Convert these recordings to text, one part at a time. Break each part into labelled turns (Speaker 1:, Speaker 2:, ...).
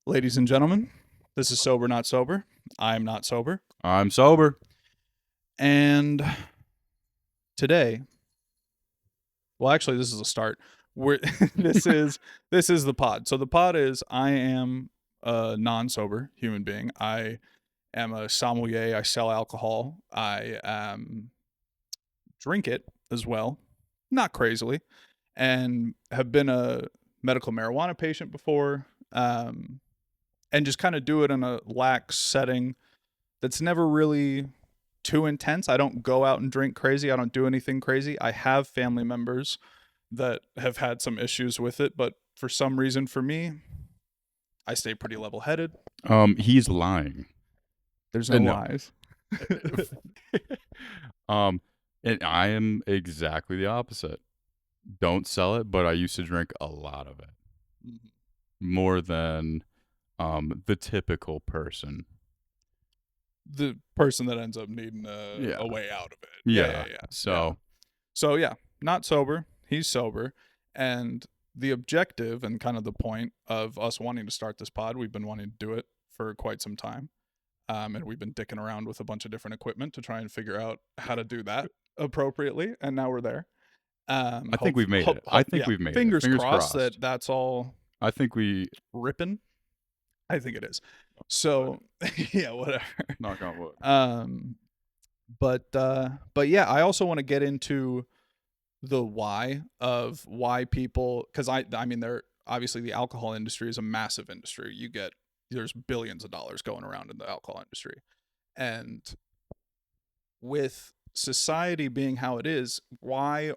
Speaker 1: Ladies and gentlemen, this is Sober Not Sober. I'm not sober.
Speaker 2: I'm sober.
Speaker 1: And today, well actually this is a start. We're this is the pod. So the pod is I am a non-sober human being. I am a sommelier. I sell alcohol. I drink it as well, not crazily, and have been a medical marijuana patient before. And just kind of do it in a lax setting that's never really too intense. I don't go out and drink crazy. I don't do anything crazy. I have family members that have had some issues with it, but for some reason for me, I stay pretty level headed.
Speaker 2: He's lying.
Speaker 1: There's no
Speaker 2: No.
Speaker 1: lies.
Speaker 2: And I am exactly the opposite. Don't sell it, but I used to drink a lot of it. More than the typical person.
Speaker 1: The person that ends up needing a way out of it. Yeah. So yeah, not sober. He's sober. And the objective and kind of the point of us wanting to start this pod, we've been wanting to do it for quite some time. And we've been dicking around with a bunch of different equipment to try and figure out how to do that appropriately. And now we're there.
Speaker 2: I think we've made it. I think we've made it.
Speaker 1: Fingers crossed that that's all
Speaker 2: I think we
Speaker 1: ripping. I think it is. So yeah, whatever.
Speaker 2: Knock on wood.
Speaker 1: But yeah, I also want to get into the why of why people, because I mean, they're obviously the alcohol industry is a massive industry. There's billions of dollars going around in the alcohol industry, and with society being how it is, why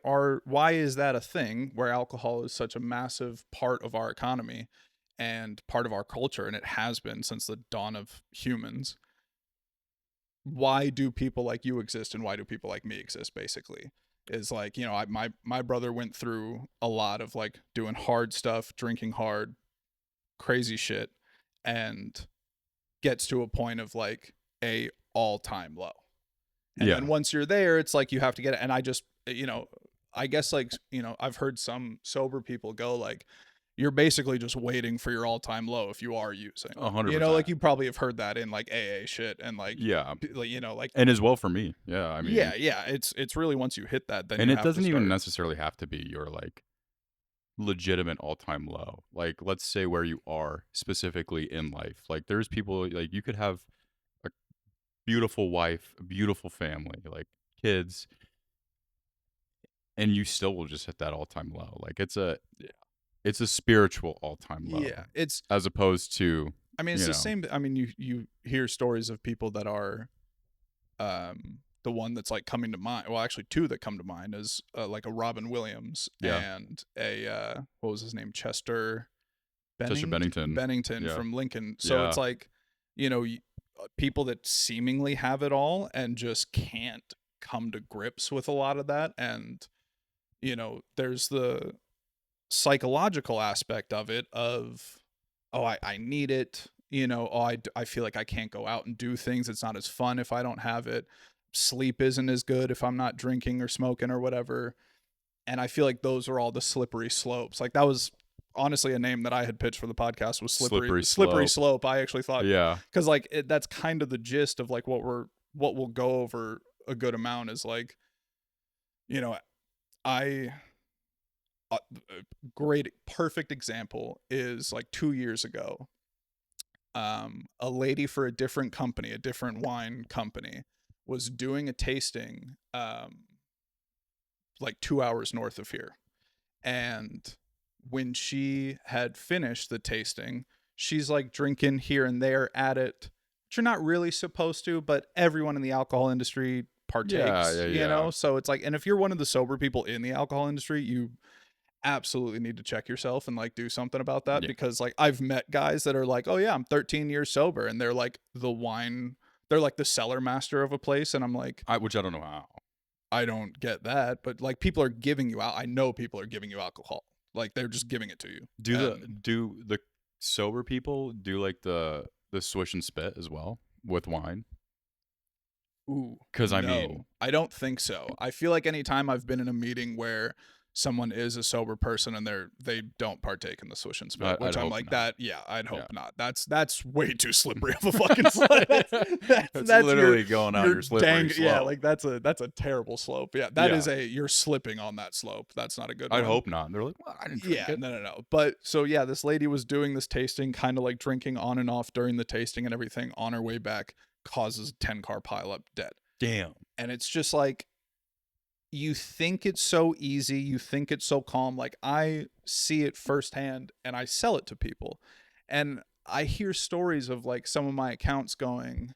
Speaker 1: is that a thing where alcohol is such a massive part of our economy and part of our culture, and it has been since the dawn of humans? Why do people like you exist, and why do people like me exist? Basically, is like, you know, my brother went through a lot of like doing hard stuff, drinking hard, crazy shit, and gets to a point of like a all-time low. And then once you're there, it's like you have to get it. And I just, you know, I guess like, you know, I've heard some sober people go like, you're basically just waiting for your all-time low if you are using.
Speaker 2: 100%.
Speaker 1: You know, like you probably have heard that in like AA shit and like, you know, like,
Speaker 2: and as well for me. Yeah, I mean,
Speaker 1: yeah. It's really once you hit that, then
Speaker 2: and
Speaker 1: you
Speaker 2: it
Speaker 1: have
Speaker 2: doesn't
Speaker 1: to
Speaker 2: even
Speaker 1: start.
Speaker 2: necessarily have to be your like legitimate all-time low. Like, let's say where you are specifically in life. Like, there's people like you could have a beautiful wife, a beautiful family, like kids, and you still will just hit that all-time low. Like, it's a spiritual all-time low.
Speaker 1: Yeah, it's
Speaker 2: as opposed to,
Speaker 1: I mean, it's the same. I mean, you hear stories of people that are, the one that's like coming to mind. Well, actually, two that come to mind is like a Robin Williams and a what was his name, Chester Bennington from Lincoln. So it's like, you know, people that seemingly have it all and just can't come to grips with a lot of that. And you know, there's the psychological aspect of it of, oh, I need it, you know, oh, I feel like I can't go out and do things, it's not as fun if I don't have it, sleep isn't as good if I'm not drinking or smoking or whatever. And I feel like those are all the slippery slopes. Like that was honestly a name that I had pitched for the podcast, was slippery slope. I actually thought, because like that's kind of the gist of like what we'll go over a good amount is like, you know, great perfect example is like 2 years ago, a lady for a different company, a different wine company, was doing a tasting like 2 hours north of here. And when she had finished the tasting, she's like drinking here and there at it, which you're not really supposed to, but everyone in the alcohol industry partakes, you know? So it's like, and if you're one of the sober people in the alcohol industry, you absolutely need to check yourself and like do something about that, because like I've met guys that are like, oh yeah, I'm 13 years sober, and they're like they're like the cellar master of a place, and I'm like,
Speaker 2: which I don't know how.
Speaker 1: I don't get that, but like people are giving you out. I know people are giving you alcohol, like they're just giving it to you.
Speaker 2: Do the sober people do like the swish and spit as well with wine?
Speaker 1: Ooh,
Speaker 2: because I mean,
Speaker 1: I don't think so. I feel like anytime I've been in a meeting where someone is a sober person and they don't partake in the swish and spit,
Speaker 2: I'd
Speaker 1: which I'm
Speaker 2: hope
Speaker 1: like
Speaker 2: not.
Speaker 1: that. Yeah, I'd
Speaker 2: Yeah.
Speaker 1: hope not. That's way too slippery of a fucking slope. That's
Speaker 2: It's
Speaker 1: your
Speaker 2: literally going down
Speaker 1: your
Speaker 2: your slippery
Speaker 1: yeah,
Speaker 2: slope.
Speaker 1: like that's a terrible slope. Yeah, that
Speaker 2: Yeah.
Speaker 1: is you're slipping on that slope. That's not a good
Speaker 2: I'd
Speaker 1: one.
Speaker 2: hope not. And they're like, well, I didn't drink
Speaker 1: Yeah,
Speaker 2: it.
Speaker 1: no. But so yeah, this lady was doing this tasting, kind of like drinking on and off during the tasting and everything. On her way back, causes a 10-car pileup, dead.
Speaker 2: Damn.
Speaker 1: And it's just like, you think it's so easy, you think it's so calm. Like, I see it firsthand and I sell it to people. And I hear stories of like some of my accounts going,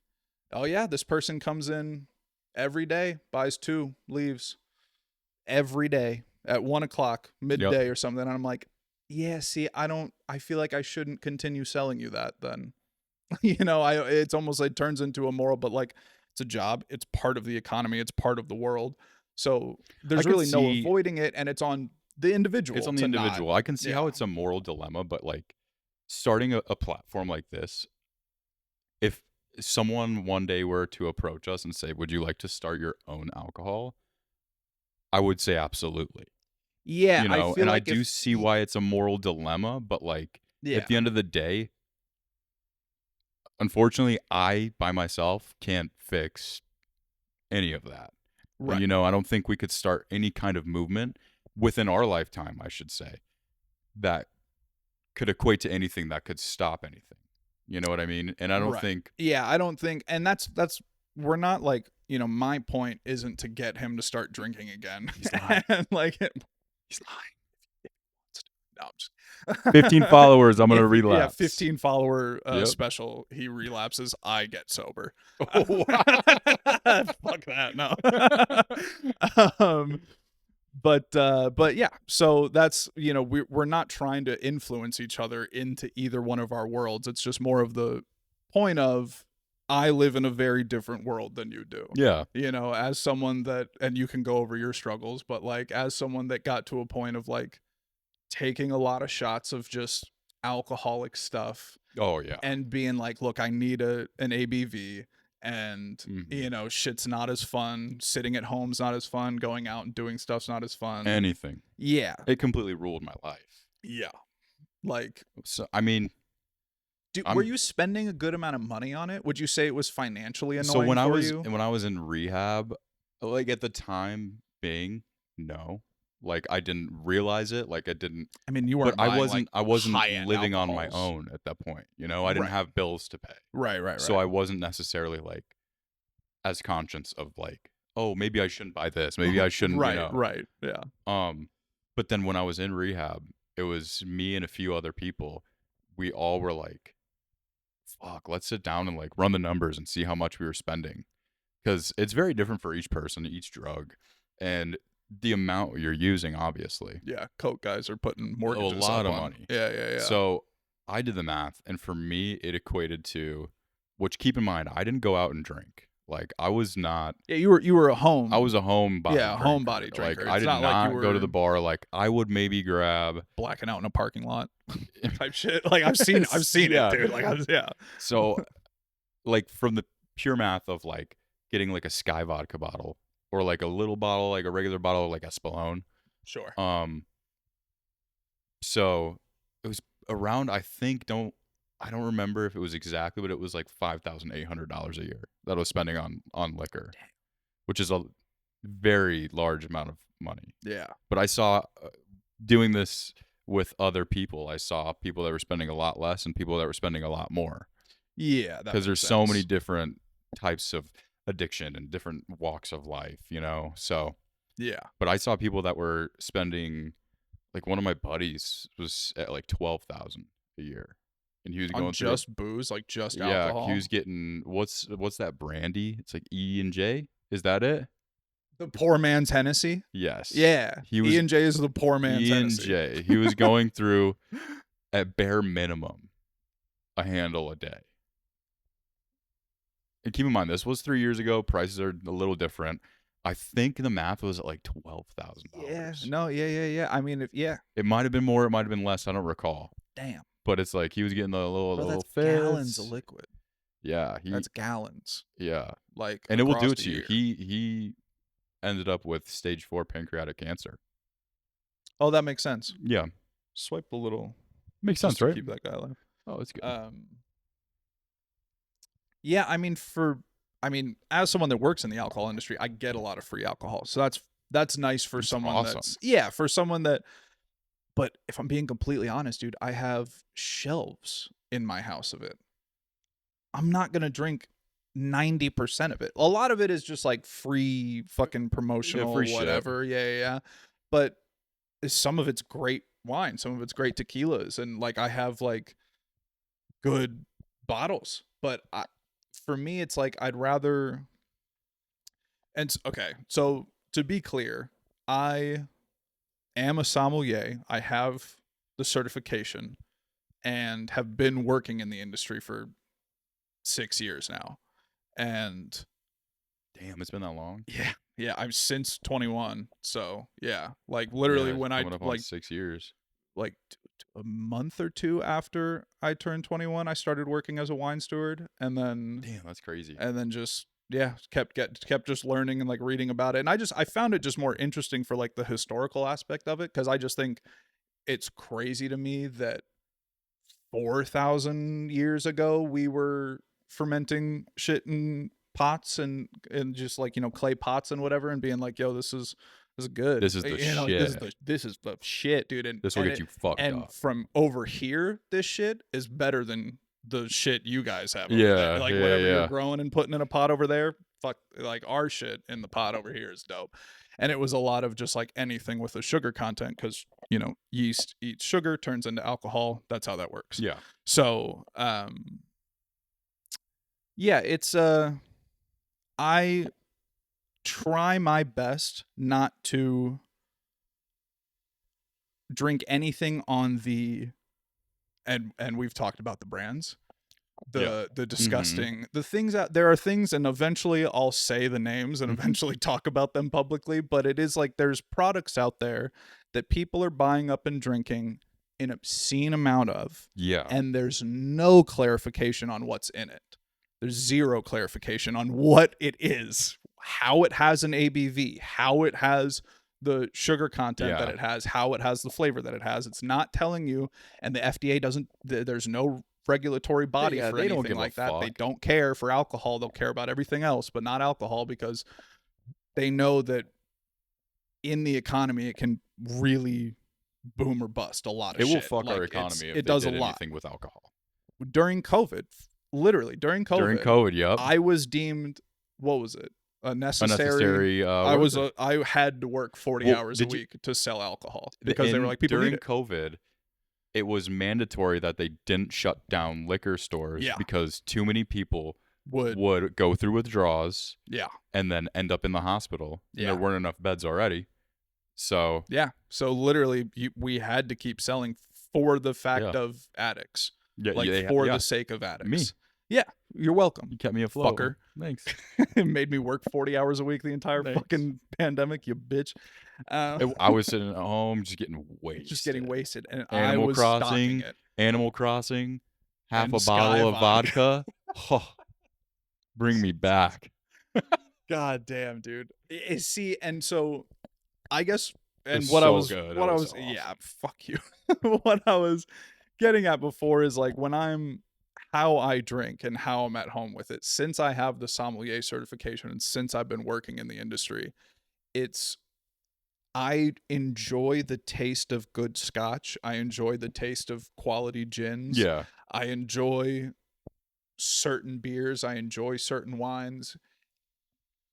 Speaker 1: oh yeah, this person comes in every day, buys 2, leaves every day at 1 o'clock,
Speaker 2: Yep.
Speaker 1: midday or something. And I'm like, yeah, see, I feel like I shouldn't continue selling you that then. It's almost like turns into a moral, but like, it's a job, it's part of the economy, it's part of the world. So
Speaker 2: I
Speaker 1: there's
Speaker 2: could
Speaker 1: really no
Speaker 2: see
Speaker 1: avoiding it, and it's on the individual
Speaker 2: it's on the
Speaker 1: to not.
Speaker 2: individual. I can see how
Speaker 1: Yeah.
Speaker 2: it's a moral dilemma, but like starting a platform like this, if someone one day were to approach us and say, would you like to start your own alcohol? I would say absolutely.
Speaker 1: Yeah, I
Speaker 2: And
Speaker 1: feel
Speaker 2: I
Speaker 1: like
Speaker 2: do
Speaker 1: if
Speaker 2: see why it's a moral dilemma, but like
Speaker 1: yeah,
Speaker 2: at the end of the day, unfortunately, I by myself can't fix any of that. And,
Speaker 1: right.
Speaker 2: I don't think we could start any kind of movement within our lifetime, I should say, that could equate to anything that could stop anything. You know what I mean? And I don't
Speaker 1: Right.
Speaker 2: think
Speaker 1: Yeah, I don't think, and that's we're not like, my point isn't to get him to start drinking again.
Speaker 2: he's lying.
Speaker 1: And like,
Speaker 2: He's lying.
Speaker 1: no, I'm just
Speaker 2: 15 followers, I'm going to
Speaker 1: yeah,
Speaker 2: relapse.
Speaker 1: 15 follower
Speaker 2: Yep.
Speaker 1: special, he relapses, I get sober.
Speaker 2: Oh, wow.
Speaker 1: Fuck that, no. But yeah, so that's, we're not trying to influence each other into either one of our worlds. It's just more of the point of, I live in a very different world than you do.
Speaker 2: Yeah.
Speaker 1: As someone that, and you can go over your struggles, but like, as someone that got to a point of like taking a lot of shots of just alcoholic stuff
Speaker 2: Oh, yeah.
Speaker 1: and being like, look, I need an ABV, and shit's not as fun, sitting at home's not as fun, going out and doing stuff's not as fun.
Speaker 2: Anything.
Speaker 1: Yeah.
Speaker 2: It completely ruled my life.
Speaker 1: Yeah. Like,
Speaker 2: So, I mean,
Speaker 1: were you spending a good amount of money on it? Would you say it was financially annoying
Speaker 2: so when
Speaker 1: for
Speaker 2: I was
Speaker 1: you?
Speaker 2: when I was in rehab, like at the time being, no. Like I didn't realize it. Like I didn't.
Speaker 1: I mean, you
Speaker 2: But
Speaker 1: weren't buying like
Speaker 2: I wasn't
Speaker 1: high-end
Speaker 2: living on my
Speaker 1: alcohols.
Speaker 2: own at that point. I didn't
Speaker 1: Right.
Speaker 2: have bills to pay.
Speaker 1: Right.
Speaker 2: So I wasn't necessarily like as conscious of like, oh, maybe I shouldn't buy this. Maybe I shouldn't,
Speaker 1: Right. Yeah.
Speaker 2: But then when I was in rehab, it was me and a few other people. We all were like, fuck, let's sit down and like run the numbers and see how much we were spending. Because it's very different for each person, each drug, and the amount you're using, obviously.
Speaker 1: Yeah. Coke guys are putting mortgages
Speaker 2: lot
Speaker 1: up
Speaker 2: of
Speaker 1: on.
Speaker 2: money.
Speaker 1: Yeah.
Speaker 2: So I did the math, and for me, it equated to, which keep in mind, I didn't go out and drink. Like I was not.
Speaker 1: Yeah, you were a home.
Speaker 2: I was a homebody.
Speaker 1: Yeah,
Speaker 2: drinker.
Speaker 1: homebody drinker.
Speaker 2: Like I
Speaker 1: It's
Speaker 2: did
Speaker 1: not
Speaker 2: not
Speaker 1: like you
Speaker 2: go to
Speaker 1: were
Speaker 2: the bar. Like I would maybe grab
Speaker 1: blacking out in a parking lot type shit. Like I've seen
Speaker 2: Yeah.
Speaker 1: it, dude. Like yeah.
Speaker 2: So, like from the pure math of like getting like a Sky vodka bottle or like a little bottle, like a regular bottle, like Espolòn.
Speaker 1: Sure.
Speaker 2: So it was around. I don't remember if it was exactly, but it was like $5,800 a year that I was spending on liquor, which is a very large amount of money.
Speaker 1: Yeah.
Speaker 2: But I saw doing this with other people. I saw people that were spending a lot less and people that were spending a lot more.
Speaker 1: Yeah,
Speaker 2: Because there's so many different types of addiction and different walks of life, So
Speaker 1: yeah.
Speaker 2: But I saw people that were spending, like one of my buddies was at like 12,000 a year, and he was going through
Speaker 1: just booze, like just alcohol.
Speaker 2: he was getting what's that brandy? It's like E&J. Is that it?
Speaker 1: The poor man's Hennessy.
Speaker 2: Yes.
Speaker 1: Yeah.
Speaker 2: He was
Speaker 1: E&J is the poor man's Hennessy.
Speaker 2: E&J. He was going through at bare minimum a handle a day. And keep in mind, this was 3 years ago. Prices are a little different. I think the math was at like $12,000.
Speaker 1: Yeah. No. Yeah. I mean,
Speaker 2: It might have been more. It might have been less. I don't recall.
Speaker 1: Damn.
Speaker 2: But it's like he was getting the little
Speaker 1: that's
Speaker 2: fizz.
Speaker 1: gallons of liquid.
Speaker 2: Yeah.
Speaker 1: That's gallons.
Speaker 2: Yeah.
Speaker 1: Like,
Speaker 2: and it will do it
Speaker 1: across
Speaker 2: to
Speaker 1: the
Speaker 2: you.
Speaker 1: year.
Speaker 2: He ended up with stage 4 pancreatic cancer.
Speaker 1: Oh, that makes sense.
Speaker 2: Yeah,
Speaker 1: Swipe a little
Speaker 2: makes
Speaker 1: just
Speaker 2: sense,
Speaker 1: to
Speaker 2: right?
Speaker 1: keep that guy alive.
Speaker 2: Oh, that's good.
Speaker 1: Um, yeah, I mean, as someone that works in the alcohol industry, I get a lot of free alcohol, so that's nice for
Speaker 2: It's
Speaker 1: someone
Speaker 2: awesome.
Speaker 1: that's yeah for someone that. But if I'm being completely honest, dude, I have shelves in my house of it. I'm not gonna drink 90% of it. A lot of it is just like free fucking
Speaker 2: Yeah, free
Speaker 1: promotional
Speaker 2: shit.
Speaker 1: whatever. Yeah, yeah, yeah. But some of it's great wine, some of it's great tequilas, and like I have like good bottles. But for me, it's like I'd rather. And okay, so to be clear, I am a sommelier. I have the certification and have been working in the industry for 6 years now. And
Speaker 2: Damn, it's been that long.
Speaker 1: yeah, yeah, I'm since 21. So yeah, like literally
Speaker 2: Yeah,
Speaker 1: when I
Speaker 2: coming up on
Speaker 1: like
Speaker 2: 6 years.
Speaker 1: like a month or two after I turned 21, I started working as a wine steward,
Speaker 2: Damn, that's crazy.
Speaker 1: and then just yeah kept just learning and like reading about it, and I found it just more interesting for like the historical aspect of it because I just think it's crazy to me that 4,000 years ago we were fermenting shit in pots and just like clay pots and whatever and being like yo this is good,
Speaker 2: This is the
Speaker 1: like
Speaker 2: shit.
Speaker 1: this is the shit, dude,
Speaker 2: This will get you fucked
Speaker 1: and
Speaker 2: up.
Speaker 1: from over here this shit is better than the shit you guys have over there,
Speaker 2: Yeah,
Speaker 1: like
Speaker 2: yeah,
Speaker 1: whatever you're
Speaker 2: yeah.
Speaker 1: growing and putting in a pot over there, fuck, like our shit in the pot over here is dope. And it was a lot of just like anything with a sugar content because yeast eats sugar, turns into alcohol. That's how that works.
Speaker 2: Yeah.
Speaker 1: So yeah, it's I try my best not to drink anything on the and we've talked about the brands,
Speaker 2: Yeah.
Speaker 1: the
Speaker 2: Mhm.
Speaker 1: disgusting, the things that there are things, and eventually I'll say the names and
Speaker 2: Mhm.
Speaker 1: eventually talk about them publicly, but it is like there's products out there that people are buying up and drinking an obscene amount of,
Speaker 2: Yeah.
Speaker 1: and there's no clarification on what's in it. There's zero clarification on what it is, how it has an ABV, how it has the sugar content that
Speaker 2: Yeah.
Speaker 1: it has, how it has the flavor that it has. It's not telling you, and the FDA doesn't. There's no regulatory body
Speaker 2: Yeah,
Speaker 1: for
Speaker 2: they don't
Speaker 1: anything
Speaker 2: give a
Speaker 1: like that. They
Speaker 2: fuck.
Speaker 1: don't care for alcohol. They'll care about everything else, but not alcohol because they know that in the economy it can really boom or bust a lot of
Speaker 2: It will
Speaker 1: shit.
Speaker 2: fuck our
Speaker 1: Like
Speaker 2: economy if
Speaker 1: it
Speaker 2: they
Speaker 1: does a
Speaker 2: did
Speaker 1: lot.
Speaker 2: anything with alcohol.
Speaker 1: During COVID, literally during
Speaker 2: During
Speaker 1: COVID,
Speaker 2: COVID, yep.
Speaker 1: I was deemed, what was it? A necessary.
Speaker 2: Unnecessary worker.
Speaker 1: I had to work 40
Speaker 2: Well,
Speaker 1: hours a
Speaker 2: did you
Speaker 1: week to sell alcohol
Speaker 2: the
Speaker 1: because they were
Speaker 2: in
Speaker 1: like people need
Speaker 2: during
Speaker 1: it.
Speaker 2: COVID, it was mandatory that they didn't shut down liquor stores
Speaker 1: Yeah.
Speaker 2: because too many people
Speaker 1: Would.
Speaker 2: would go through withdrawals
Speaker 1: Yeah.
Speaker 2: and then end up in the hospital. And there
Speaker 1: Yeah.
Speaker 2: weren't enough beds already. So,
Speaker 1: Yeah. So literally, we had to keep selling for the
Speaker 2: yeah.
Speaker 1: fact of addicts,
Speaker 2: Yeah,
Speaker 1: like
Speaker 2: yeah,
Speaker 1: for
Speaker 2: yeah.
Speaker 1: the sake of
Speaker 2: Me.
Speaker 1: addicts. Yeah, you're welcome,
Speaker 2: You kept me afloat.
Speaker 1: fucker.
Speaker 2: Thanks.
Speaker 1: It made me work 40 hours a week the entire
Speaker 2: Thanks.
Speaker 1: fucking pandemic, you bitch. Uh,
Speaker 2: I was sitting at home just getting
Speaker 1: just getting
Speaker 2: wasted.
Speaker 1: wasted, and I
Speaker 2: Animal
Speaker 1: was stocking
Speaker 2: Crossing,
Speaker 1: it.
Speaker 2: Animal Crossing, half
Speaker 1: And
Speaker 2: a
Speaker 1: Sky
Speaker 2: bottle of
Speaker 1: Vodka.
Speaker 2: vodka. Oh, bring me back.
Speaker 1: God damn, dude. See, and so I guess, and
Speaker 2: It's so good. That
Speaker 1: what I
Speaker 2: was
Speaker 1: was,
Speaker 2: so
Speaker 1: yeah,
Speaker 2: awesome.
Speaker 1: fuck you. What I was getting at before is like when I'm how I drink and how I'm at home with it. Since I have the sommelier certification and since I've been working in the industry, it's I enjoy the taste of good scotch. I enjoy the taste of quality gins.
Speaker 2: Yeah.
Speaker 1: I enjoy certain beers. I enjoy certain wines.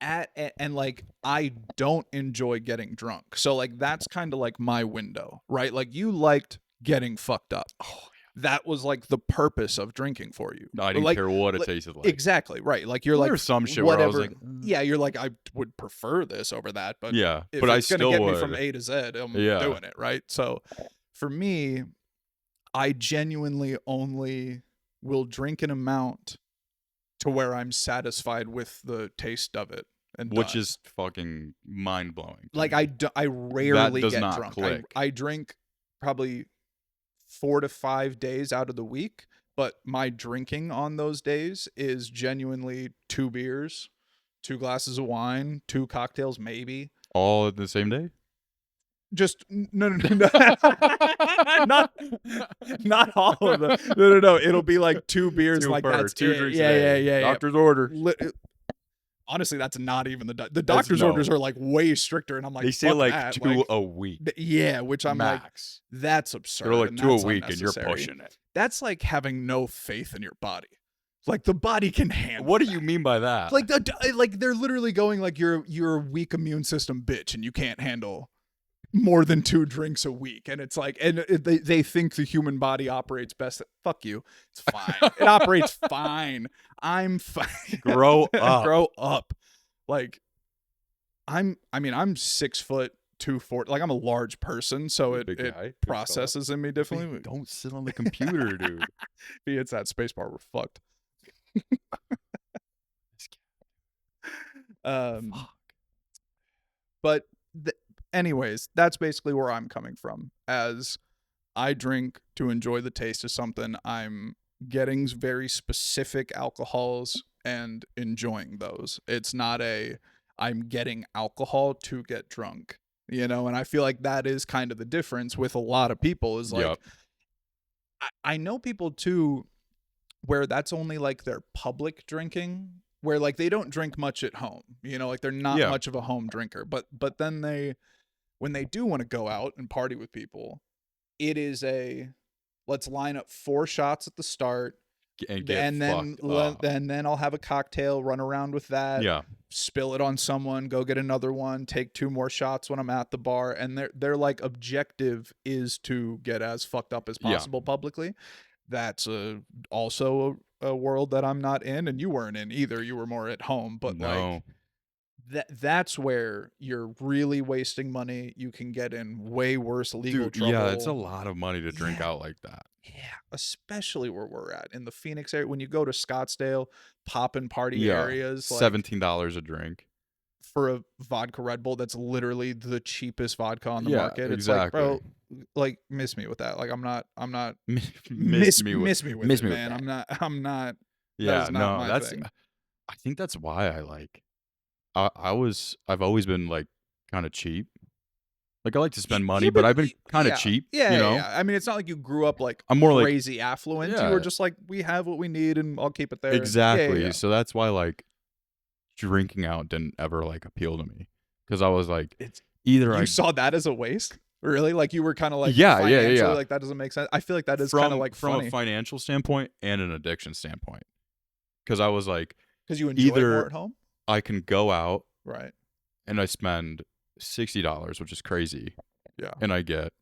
Speaker 1: And like I don't enjoy getting drunk. So like that's kind of like my window, right? Like you liked getting fucked up.
Speaker 2: Oh,
Speaker 1: That was like the purpose of drinking for you.
Speaker 2: I didn't
Speaker 1: Like,
Speaker 2: care what it
Speaker 1: like
Speaker 2: tasted like.
Speaker 1: exactly, right. Like you're
Speaker 2: Well,
Speaker 1: like
Speaker 2: there's some shit where I was
Speaker 1: whatever.
Speaker 2: like,
Speaker 1: Yeah, you're like I would prefer this over that, but
Speaker 2: yeah,
Speaker 1: if
Speaker 2: but I
Speaker 1: it's going to
Speaker 2: still
Speaker 1: get me from
Speaker 2: would.
Speaker 1: A to Z, I'm
Speaker 2: Yeah.
Speaker 1: doing it, right? So for me, I genuinely only will drink an amount to where I'm satisfied with the taste of it and
Speaker 2: Which
Speaker 1: done.
Speaker 2: is fucking mind blowing.
Speaker 1: Like I
Speaker 2: That
Speaker 1: rarely
Speaker 2: does
Speaker 1: get
Speaker 2: not
Speaker 1: drunk.
Speaker 2: click.
Speaker 1: I drink probably 4 to 5 days out of the week, but my drinking on those days is genuinely 2 beers, 2 glasses of wine, 2 cocktails maybe.
Speaker 2: All at the same day?
Speaker 1: just no. Not all of them. No. It'll be like 2 beers,
Speaker 2: Two
Speaker 1: like
Speaker 2: per
Speaker 1: that's
Speaker 2: two
Speaker 1: it.
Speaker 2: drinks a
Speaker 1: Yeah,
Speaker 2: day.
Speaker 1: yeah.
Speaker 2: Doctor's order.
Speaker 1: Honestly, that's not even the
Speaker 2: That's
Speaker 1: doctor's orders
Speaker 2: no.
Speaker 1: are like way stricter, and I'm like,
Speaker 2: They say
Speaker 1: fuck
Speaker 2: like
Speaker 1: that.
Speaker 2: 2
Speaker 1: Like,
Speaker 2: a week
Speaker 1: yeah, which I'm like,
Speaker 2: max.
Speaker 1: that's
Speaker 2: They're
Speaker 1: absurd
Speaker 2: like
Speaker 1: and
Speaker 2: 2 a
Speaker 1: that's
Speaker 2: week, and you're
Speaker 1: unnecessary.
Speaker 2: pushing it.
Speaker 1: That's like having no faith in your body. Like the body can handle.
Speaker 2: What do
Speaker 1: that.
Speaker 2: you mean by that?
Speaker 1: Like they're literally going like you're a weak immune system bitch and you can't handle more than 2 drinks a week, and it's like, and they think the human body operates best. Fuck you, it's fine. It operates fine. I'm fine.
Speaker 2: Grow up.
Speaker 1: Grow up. Like I'm 6'2", 240. Like I'm a large person, so
Speaker 2: You're a
Speaker 1: it
Speaker 2: big guy, big fella.
Speaker 1: processes in me differently.
Speaker 2: Don't sit on the computer, dude.
Speaker 1: If he hits that space bar, we're fucked.
Speaker 2: Fuck.
Speaker 1: But anyways, that's basically where I'm coming from. As I drink to enjoy the taste of something, I'm getting very specific alcohols and enjoying those. It's not I'm getting alcohol to get drunk, and I feel like that is kind of the difference with a lot of people is like,
Speaker 2: Yep.
Speaker 1: I know people too where that's only like their public drinking, where like they don't drink much at home, like they're not
Speaker 2: Yeah.
Speaker 1: much of a home drinker, but then when they do want to go out and party with people, it is let's line up 4 shots at the start,
Speaker 2: And get
Speaker 1: and then
Speaker 2: fucked up.
Speaker 1: then I'll have a cocktail, run around with that,
Speaker 2: Yeah.
Speaker 1: spill it on someone, go get another one, take 2 more shots when I'm at the bar, and their like objective is to get as fucked up as possible publicly. That's also a world that I'm not in, and you weren't in either. You were more at home, but
Speaker 2: No.
Speaker 1: like that's where you're really wasting money. You can get in way worse legal
Speaker 2: Dude,
Speaker 1: trouble.
Speaker 2: yeah, it's a lot of money to drink
Speaker 1: Yeah.
Speaker 2: out like that.
Speaker 1: Yeah, especially where we're at in the Phoenix area. When you go to Scottsdale, poppin' party areas, like
Speaker 2: $17 a drink.
Speaker 1: for a vodka Red Bull, that's literally the cheapest vodka on the
Speaker 2: Yeah,
Speaker 1: market. It's like, bro, like miss me with that. Like I'm not miss me with it, man. I'm not.
Speaker 2: Yeah,
Speaker 1: that is not
Speaker 2: no,
Speaker 1: my
Speaker 2: that's.
Speaker 1: thing.
Speaker 2: I think that's why I like. I've always been like kind of cheap. Like I like to spend money, but I've been kind of cheap.
Speaker 1: Yeah,
Speaker 2: you know.
Speaker 1: yeah. I mean, it's not like you grew up like
Speaker 2: I'm more like-
Speaker 1: crazy affluent. You
Speaker 2: Yeah.
Speaker 1: were just like, we have what we need, and I'll keep it there.
Speaker 2: Exactly.
Speaker 1: Yeah.
Speaker 2: So that's why like drinking out didn't ever like appeal to me because I was like,
Speaker 1: It's
Speaker 2: either
Speaker 1: you
Speaker 2: I
Speaker 1: saw that as a waste, really? Like you were kind of like,
Speaker 2: Yeah.
Speaker 1: financially, like that doesn't make sense. I feel like that is kind of like
Speaker 2: from
Speaker 1: funny
Speaker 2: a financial standpoint and an addiction standpoint, because I was like,
Speaker 1: because you enjoy it more at home,
Speaker 2: I can go out
Speaker 1: right?
Speaker 2: and I spend $60, which is crazy,
Speaker 1: Yeah.
Speaker 2: and I get,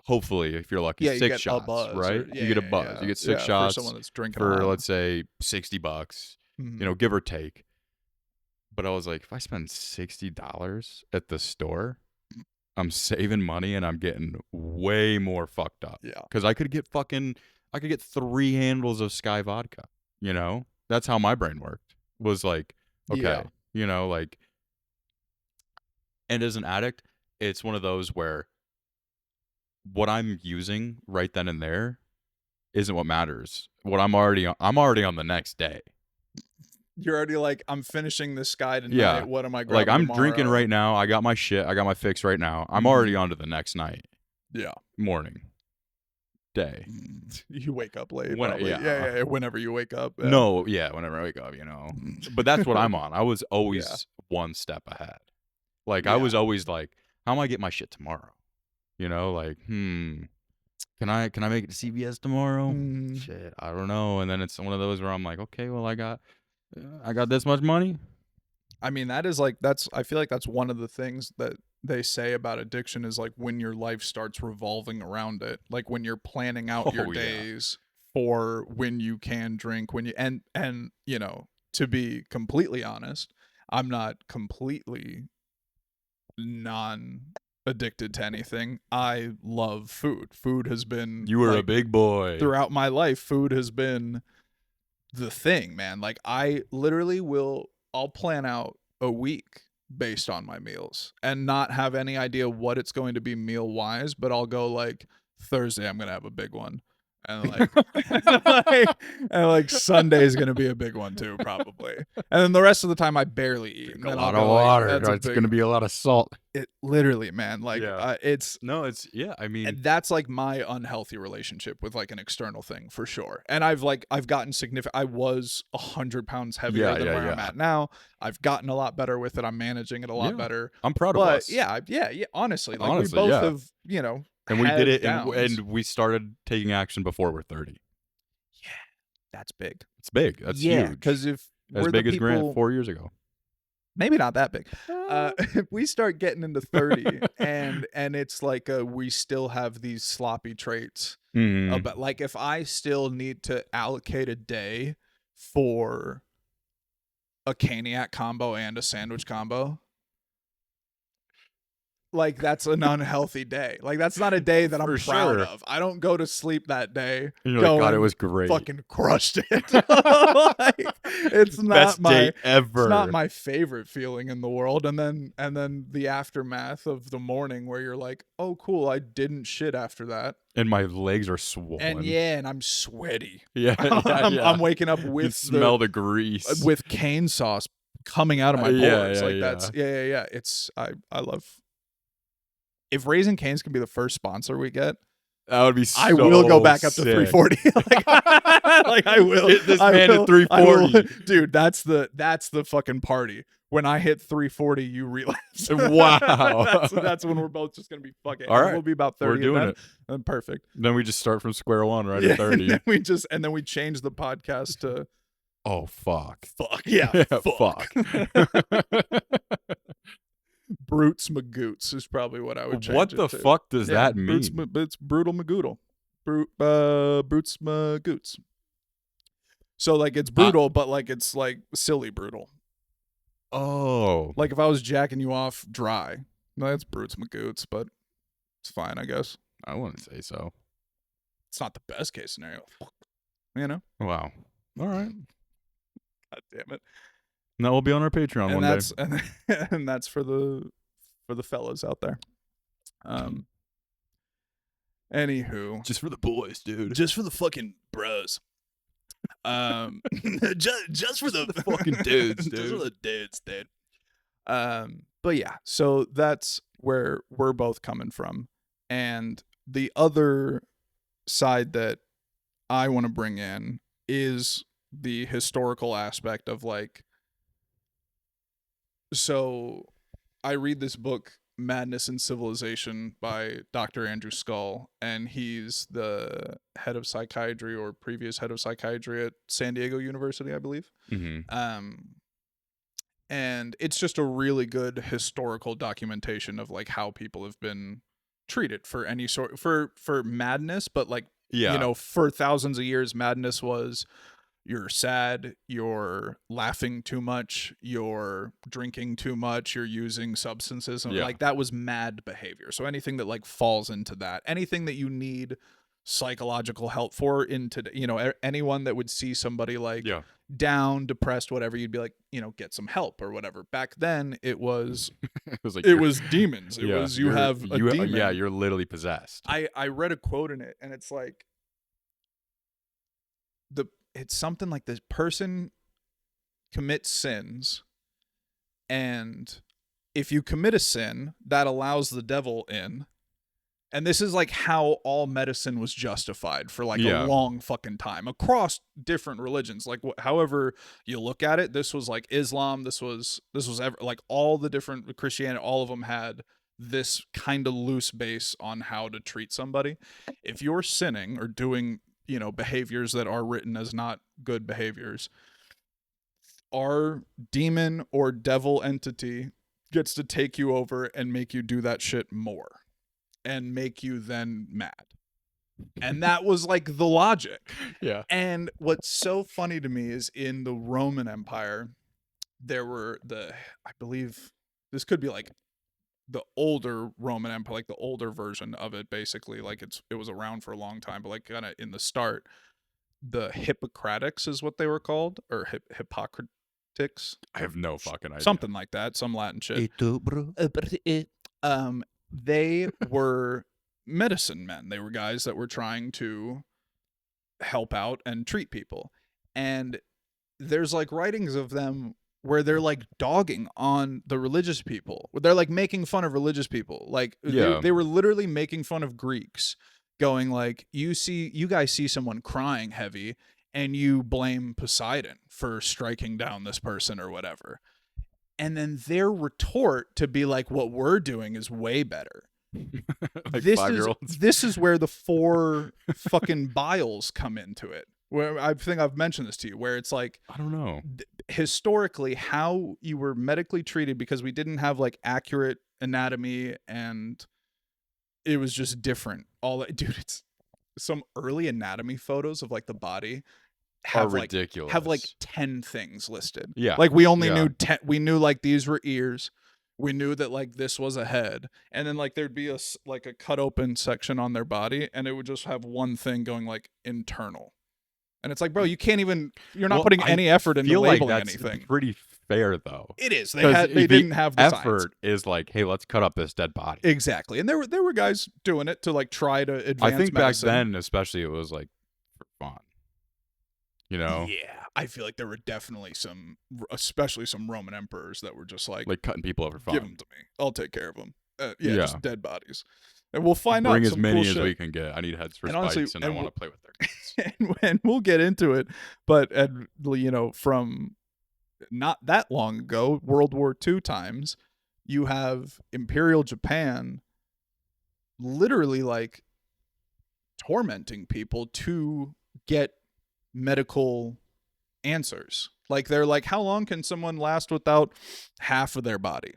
Speaker 2: hopefully, if you're lucky,
Speaker 1: Yeah, you
Speaker 2: 6
Speaker 1: get a
Speaker 2: shots,
Speaker 1: buzz,
Speaker 2: right?
Speaker 1: or-
Speaker 2: You get a
Speaker 1: yeah,
Speaker 2: buzz.
Speaker 1: yeah,
Speaker 2: You get 6
Speaker 1: yeah,
Speaker 2: shots
Speaker 1: for someone that's drinking
Speaker 2: for,
Speaker 1: a lot.
Speaker 2: let's say, $60,
Speaker 1: Mhm.
Speaker 2: give or take. But I was like, if I spend $60 at the store, I'm saving money and I'm getting way more fucked up.
Speaker 1: Yeah.
Speaker 2: Because I could get 3 handles of Sky vodka. That's how my brain worked. Was like, okay, like, and as an addict, it's one of those where what I'm using right then and there isn't what matters. What I'm already on the next day.
Speaker 1: You're already like, I'm finishing this guy tonight.
Speaker 2: Yeah.
Speaker 1: What am I grabbing
Speaker 2: Like I'm drinking
Speaker 1: tomorrow?
Speaker 2: right now. I got my shit. I got my fix right now. I'm already on to the next night.
Speaker 1: Yeah.
Speaker 2: Morning. Day.
Speaker 1: You wake up late.
Speaker 2: When-
Speaker 1: Probably.
Speaker 2: yeah.
Speaker 1: Yeah. Whenever you wake up. Yeah.
Speaker 2: No, yeah, whenever I wake up, But that's what I'm on. I was always
Speaker 1: Yeah.
Speaker 2: one step ahead. Like I was always like, how am I get my shit tomorrow? Like, can I make it to CVS tomorrow?
Speaker 1: Mm.
Speaker 2: Shit, I don't know. And then it's one of those where I'm like, okay, well, I got this much money.
Speaker 1: I mean, I feel like that's one of the things that they say about addiction is like when your life starts revolving around it, like when you're planning out your
Speaker 2: Oh, yeah.
Speaker 1: days for when you can drink, when you, and, to be completely honest, I'm not completely non-addicted to anything. I love food. Food has been,
Speaker 2: You were a
Speaker 1: like,
Speaker 2: big boy.
Speaker 1: throughout my life. Food has been the thing, man. Like I literally I'll plan out a week based on my meals and not have any idea what it's going to be meal wise, but I'll go like Thursday I'm going to have a big one. And like Sunday's gonna be a big one too, probably. And then the rest of the time I barely eat.
Speaker 2: Drink
Speaker 1: And
Speaker 2: a
Speaker 1: then
Speaker 2: lot
Speaker 1: I'll
Speaker 2: of
Speaker 1: go like,
Speaker 2: water.
Speaker 1: that's a
Speaker 2: It's
Speaker 1: big
Speaker 2: gonna be a lot of salt.
Speaker 1: it literally, man. Like
Speaker 2: Yeah.
Speaker 1: it's
Speaker 2: No, it's I mean,
Speaker 1: and that's like my unhealthy relationship with like an external thing for sure. And I've gotten significant. I was 100 pounds heavier
Speaker 2: Yeah,
Speaker 1: than
Speaker 2: yeah,
Speaker 1: where I'm
Speaker 2: yeah.
Speaker 1: at now. I've gotten a lot better with it. I'm managing it a lot
Speaker 2: Yeah.
Speaker 1: better.
Speaker 2: I'm proud of
Speaker 1: But
Speaker 2: us.
Speaker 1: yeah, yeah. Honestly, like we
Speaker 2: Honestly,
Speaker 1: both
Speaker 2: yeah.
Speaker 1: have,
Speaker 2: And we did
Speaker 1: had
Speaker 2: it,
Speaker 1: downs.
Speaker 2: and we started taking action before we're 30.
Speaker 1: Yeah, that's big.
Speaker 2: It's big. That's
Speaker 1: Yeah,
Speaker 2: huge.
Speaker 1: because if
Speaker 2: As
Speaker 1: we're the
Speaker 2: big as Grant
Speaker 1: people,
Speaker 2: 4 years ago.
Speaker 1: maybe not that big.
Speaker 2: Uh,
Speaker 1: If we start getting into 30 and it's like we still have these sloppy traits.
Speaker 2: mhm.
Speaker 1: But like if I still need to allocate a day for a caniac combo and a sandwich combo, like that's an unhealthy day. Like that's not a day that I'm
Speaker 2: For
Speaker 1: proud
Speaker 2: sure.
Speaker 1: of. I don't go to sleep that day
Speaker 2: And you're like, God, it
Speaker 1: going
Speaker 2: was great.
Speaker 1: fucking crushed it. Like, it's not
Speaker 2: Best day
Speaker 1: it's
Speaker 2: ever.
Speaker 1: not my favorite feeling in the world. And then the aftermath of the morning where you're like, oh cool, I didn't shit after that.
Speaker 2: And my legs are swollen.
Speaker 1: And I'm sweaty.
Speaker 2: Yeah,
Speaker 1: I'm waking up
Speaker 2: You
Speaker 1: with
Speaker 2: smell the grease.
Speaker 1: with cane sauce coming out of my
Speaker 2: Yeah,
Speaker 1: pores.
Speaker 2: yeah,
Speaker 1: Like that's yeah. It's I love. If Raising Cane's can be the first sponsor we get,
Speaker 2: That would be so
Speaker 1: I will go back up to
Speaker 2: sick.
Speaker 1: 340. like I will.
Speaker 2: Hit this
Speaker 1: I
Speaker 2: man
Speaker 1: will,
Speaker 2: at 340.
Speaker 1: Dude, that's the fucking party. When I hit 340, you relapse.
Speaker 2: Wow.
Speaker 1: that's when we're both just gonna be fucking.
Speaker 2: All right.
Speaker 1: We'll be about 30.
Speaker 2: We're doing it.
Speaker 1: And perfect.
Speaker 2: Then we just start from square one right
Speaker 1: Yeah,
Speaker 2: at 30.
Speaker 1: and then we change the podcast to
Speaker 2: Oh, fuck.
Speaker 1: fuck. Yeah, fuck. Brutes Magoots is probably what I would change
Speaker 2: What
Speaker 1: it
Speaker 2: the
Speaker 1: to.
Speaker 2: fuck does that mean?
Speaker 1: It's Brutal Magoodle. Brutes Magoots. So like it's brutal, but like it's like silly brutal.
Speaker 2: Oh.
Speaker 1: Like if I was jacking you off dry, no, that's Brutes Magoots, but it's fine, I guess.
Speaker 2: I wouldn't say so.
Speaker 1: It's not the best case scenario, you know.
Speaker 2: Wow. All right.
Speaker 1: God damn it.
Speaker 2: That will be on our Patreon
Speaker 1: And
Speaker 2: one
Speaker 1: that's
Speaker 2: day.
Speaker 1: and that's for the fellas out there. Anywho,
Speaker 2: Just for the boys, dude.
Speaker 1: just for the fucking bros. Just for the
Speaker 2: fucking dudes,
Speaker 1: just for
Speaker 2: dude.
Speaker 1: the dudes, dude. But yeah, so that's where we're both coming from, and the other side that I want to bring in is the historical aspect of like. So, I read this book, Madness and Civilization by Dr. Andrew Scull, and he's the head of psychiatry or previous head of psychiatry at San Diego University, I believe.
Speaker 2: Mm-hmm.
Speaker 1: And it's just a really good historical documentation of like how people have been treated for any sort for madness, but like
Speaker 2: Yeah.
Speaker 1: for thousands of years, madness was you're sad, you're laughing too much, you're drinking too much, you're using substances, and like that was mad behavior. So anything that like falls into that, anything that you need psychological help for into anyone that would see somebody like down, depressed, whatever, you'd be like, get some help or whatever. Back then it was it was demons. It was you have a demon.
Speaker 2: Yeah, you're literally possessed.
Speaker 1: I read a quote in it and it's like it's something like this person commits sins, and if you commit a sin, that allows the devil in. And this is like how all medicine was justified for like a long fucking time across different religions. Like however you look at it, this was like Islam. This was like all the different Christianity. All of them had this kind of loose base on how to treat somebody. If you're sinning or doing behaviors that are written as not good behaviors, our demon or devil entity gets to take you over and make you do that shit more and make you then mad. And that was like the logic.
Speaker 2: Yeah.
Speaker 1: And what's so funny to me is in the Roman Empire, there were I believe this could be like the older Roman Empire, like the older version of it, basically. Like it was around for a long time, but like kind of in the start, the Hippocratics is what they were called, or Hippocratics.
Speaker 2: I have no fucking idea.
Speaker 1: Something like that, some Latin shit. They were medicine men. They were guys that were trying to help out and treat people. And there's like writings of them where they're like dogging on the religious people. They're like making fun of religious people. Like
Speaker 2: Yeah.
Speaker 1: they were literally making fun of Greeks, going like, you guys see someone crying heavy and you blame Poseidon for striking down this person or whatever. And then their retort to be like, what we're doing is way better.
Speaker 2: Like 5-year-olds.
Speaker 1: This is where the 4 fucking biles come into it. Where I think I've mentioned this to you, where it's like,
Speaker 2: I don't know.
Speaker 1: Historically, how you were medically treated, because we didn't have like accurate anatomy, and it was just different. All that, dude, it's some early anatomy photos of like the body
Speaker 2: Are
Speaker 1: have like
Speaker 2: ridiculous.
Speaker 1: 10 things listed.
Speaker 2: Yeah.
Speaker 1: Like we only
Speaker 2: Yeah.
Speaker 1: knew 10. We knew like these were ears. We knew that like this was a head, and then like there'd be a cut open section on their body, and it would just have one thing going like internal. And it's like, bro, you can't even. You're not
Speaker 2: Well,
Speaker 1: putting
Speaker 2: I
Speaker 1: any effort into
Speaker 2: feel like
Speaker 1: labeling
Speaker 2: that's
Speaker 1: anything.
Speaker 2: pretty fair though.
Speaker 1: It is. They
Speaker 2: 'Cause the
Speaker 1: didn't have the
Speaker 2: effort
Speaker 1: science.
Speaker 2: is like, hey, let's cut up this dead body.
Speaker 1: Exactly, and there were guys doing it to like try to advance.
Speaker 2: I think
Speaker 1: medicine.
Speaker 2: back then, especially, it was like for fun. You know,
Speaker 1: Yeah, I feel like there were definitely some, especially some Roman emperors that were just like
Speaker 2: cutting people over fun.
Speaker 1: give them to me. I'll take care of them.
Speaker 2: Yeah.
Speaker 1: Just dead bodies, and we'll find out.
Speaker 2: Bring as
Speaker 1: some
Speaker 2: many
Speaker 1: cool
Speaker 2: as
Speaker 1: shit.
Speaker 2: we can get. I need heads for
Speaker 1: And honestly-
Speaker 2: spikes, and I
Speaker 1: and
Speaker 2: want to play with their kids.
Speaker 1: and we'll get into it. But from not that long ago, World War II times, you have Imperial Japan literally like tormenting people to get medical answers. Like they're like, how long can someone last without half of their body?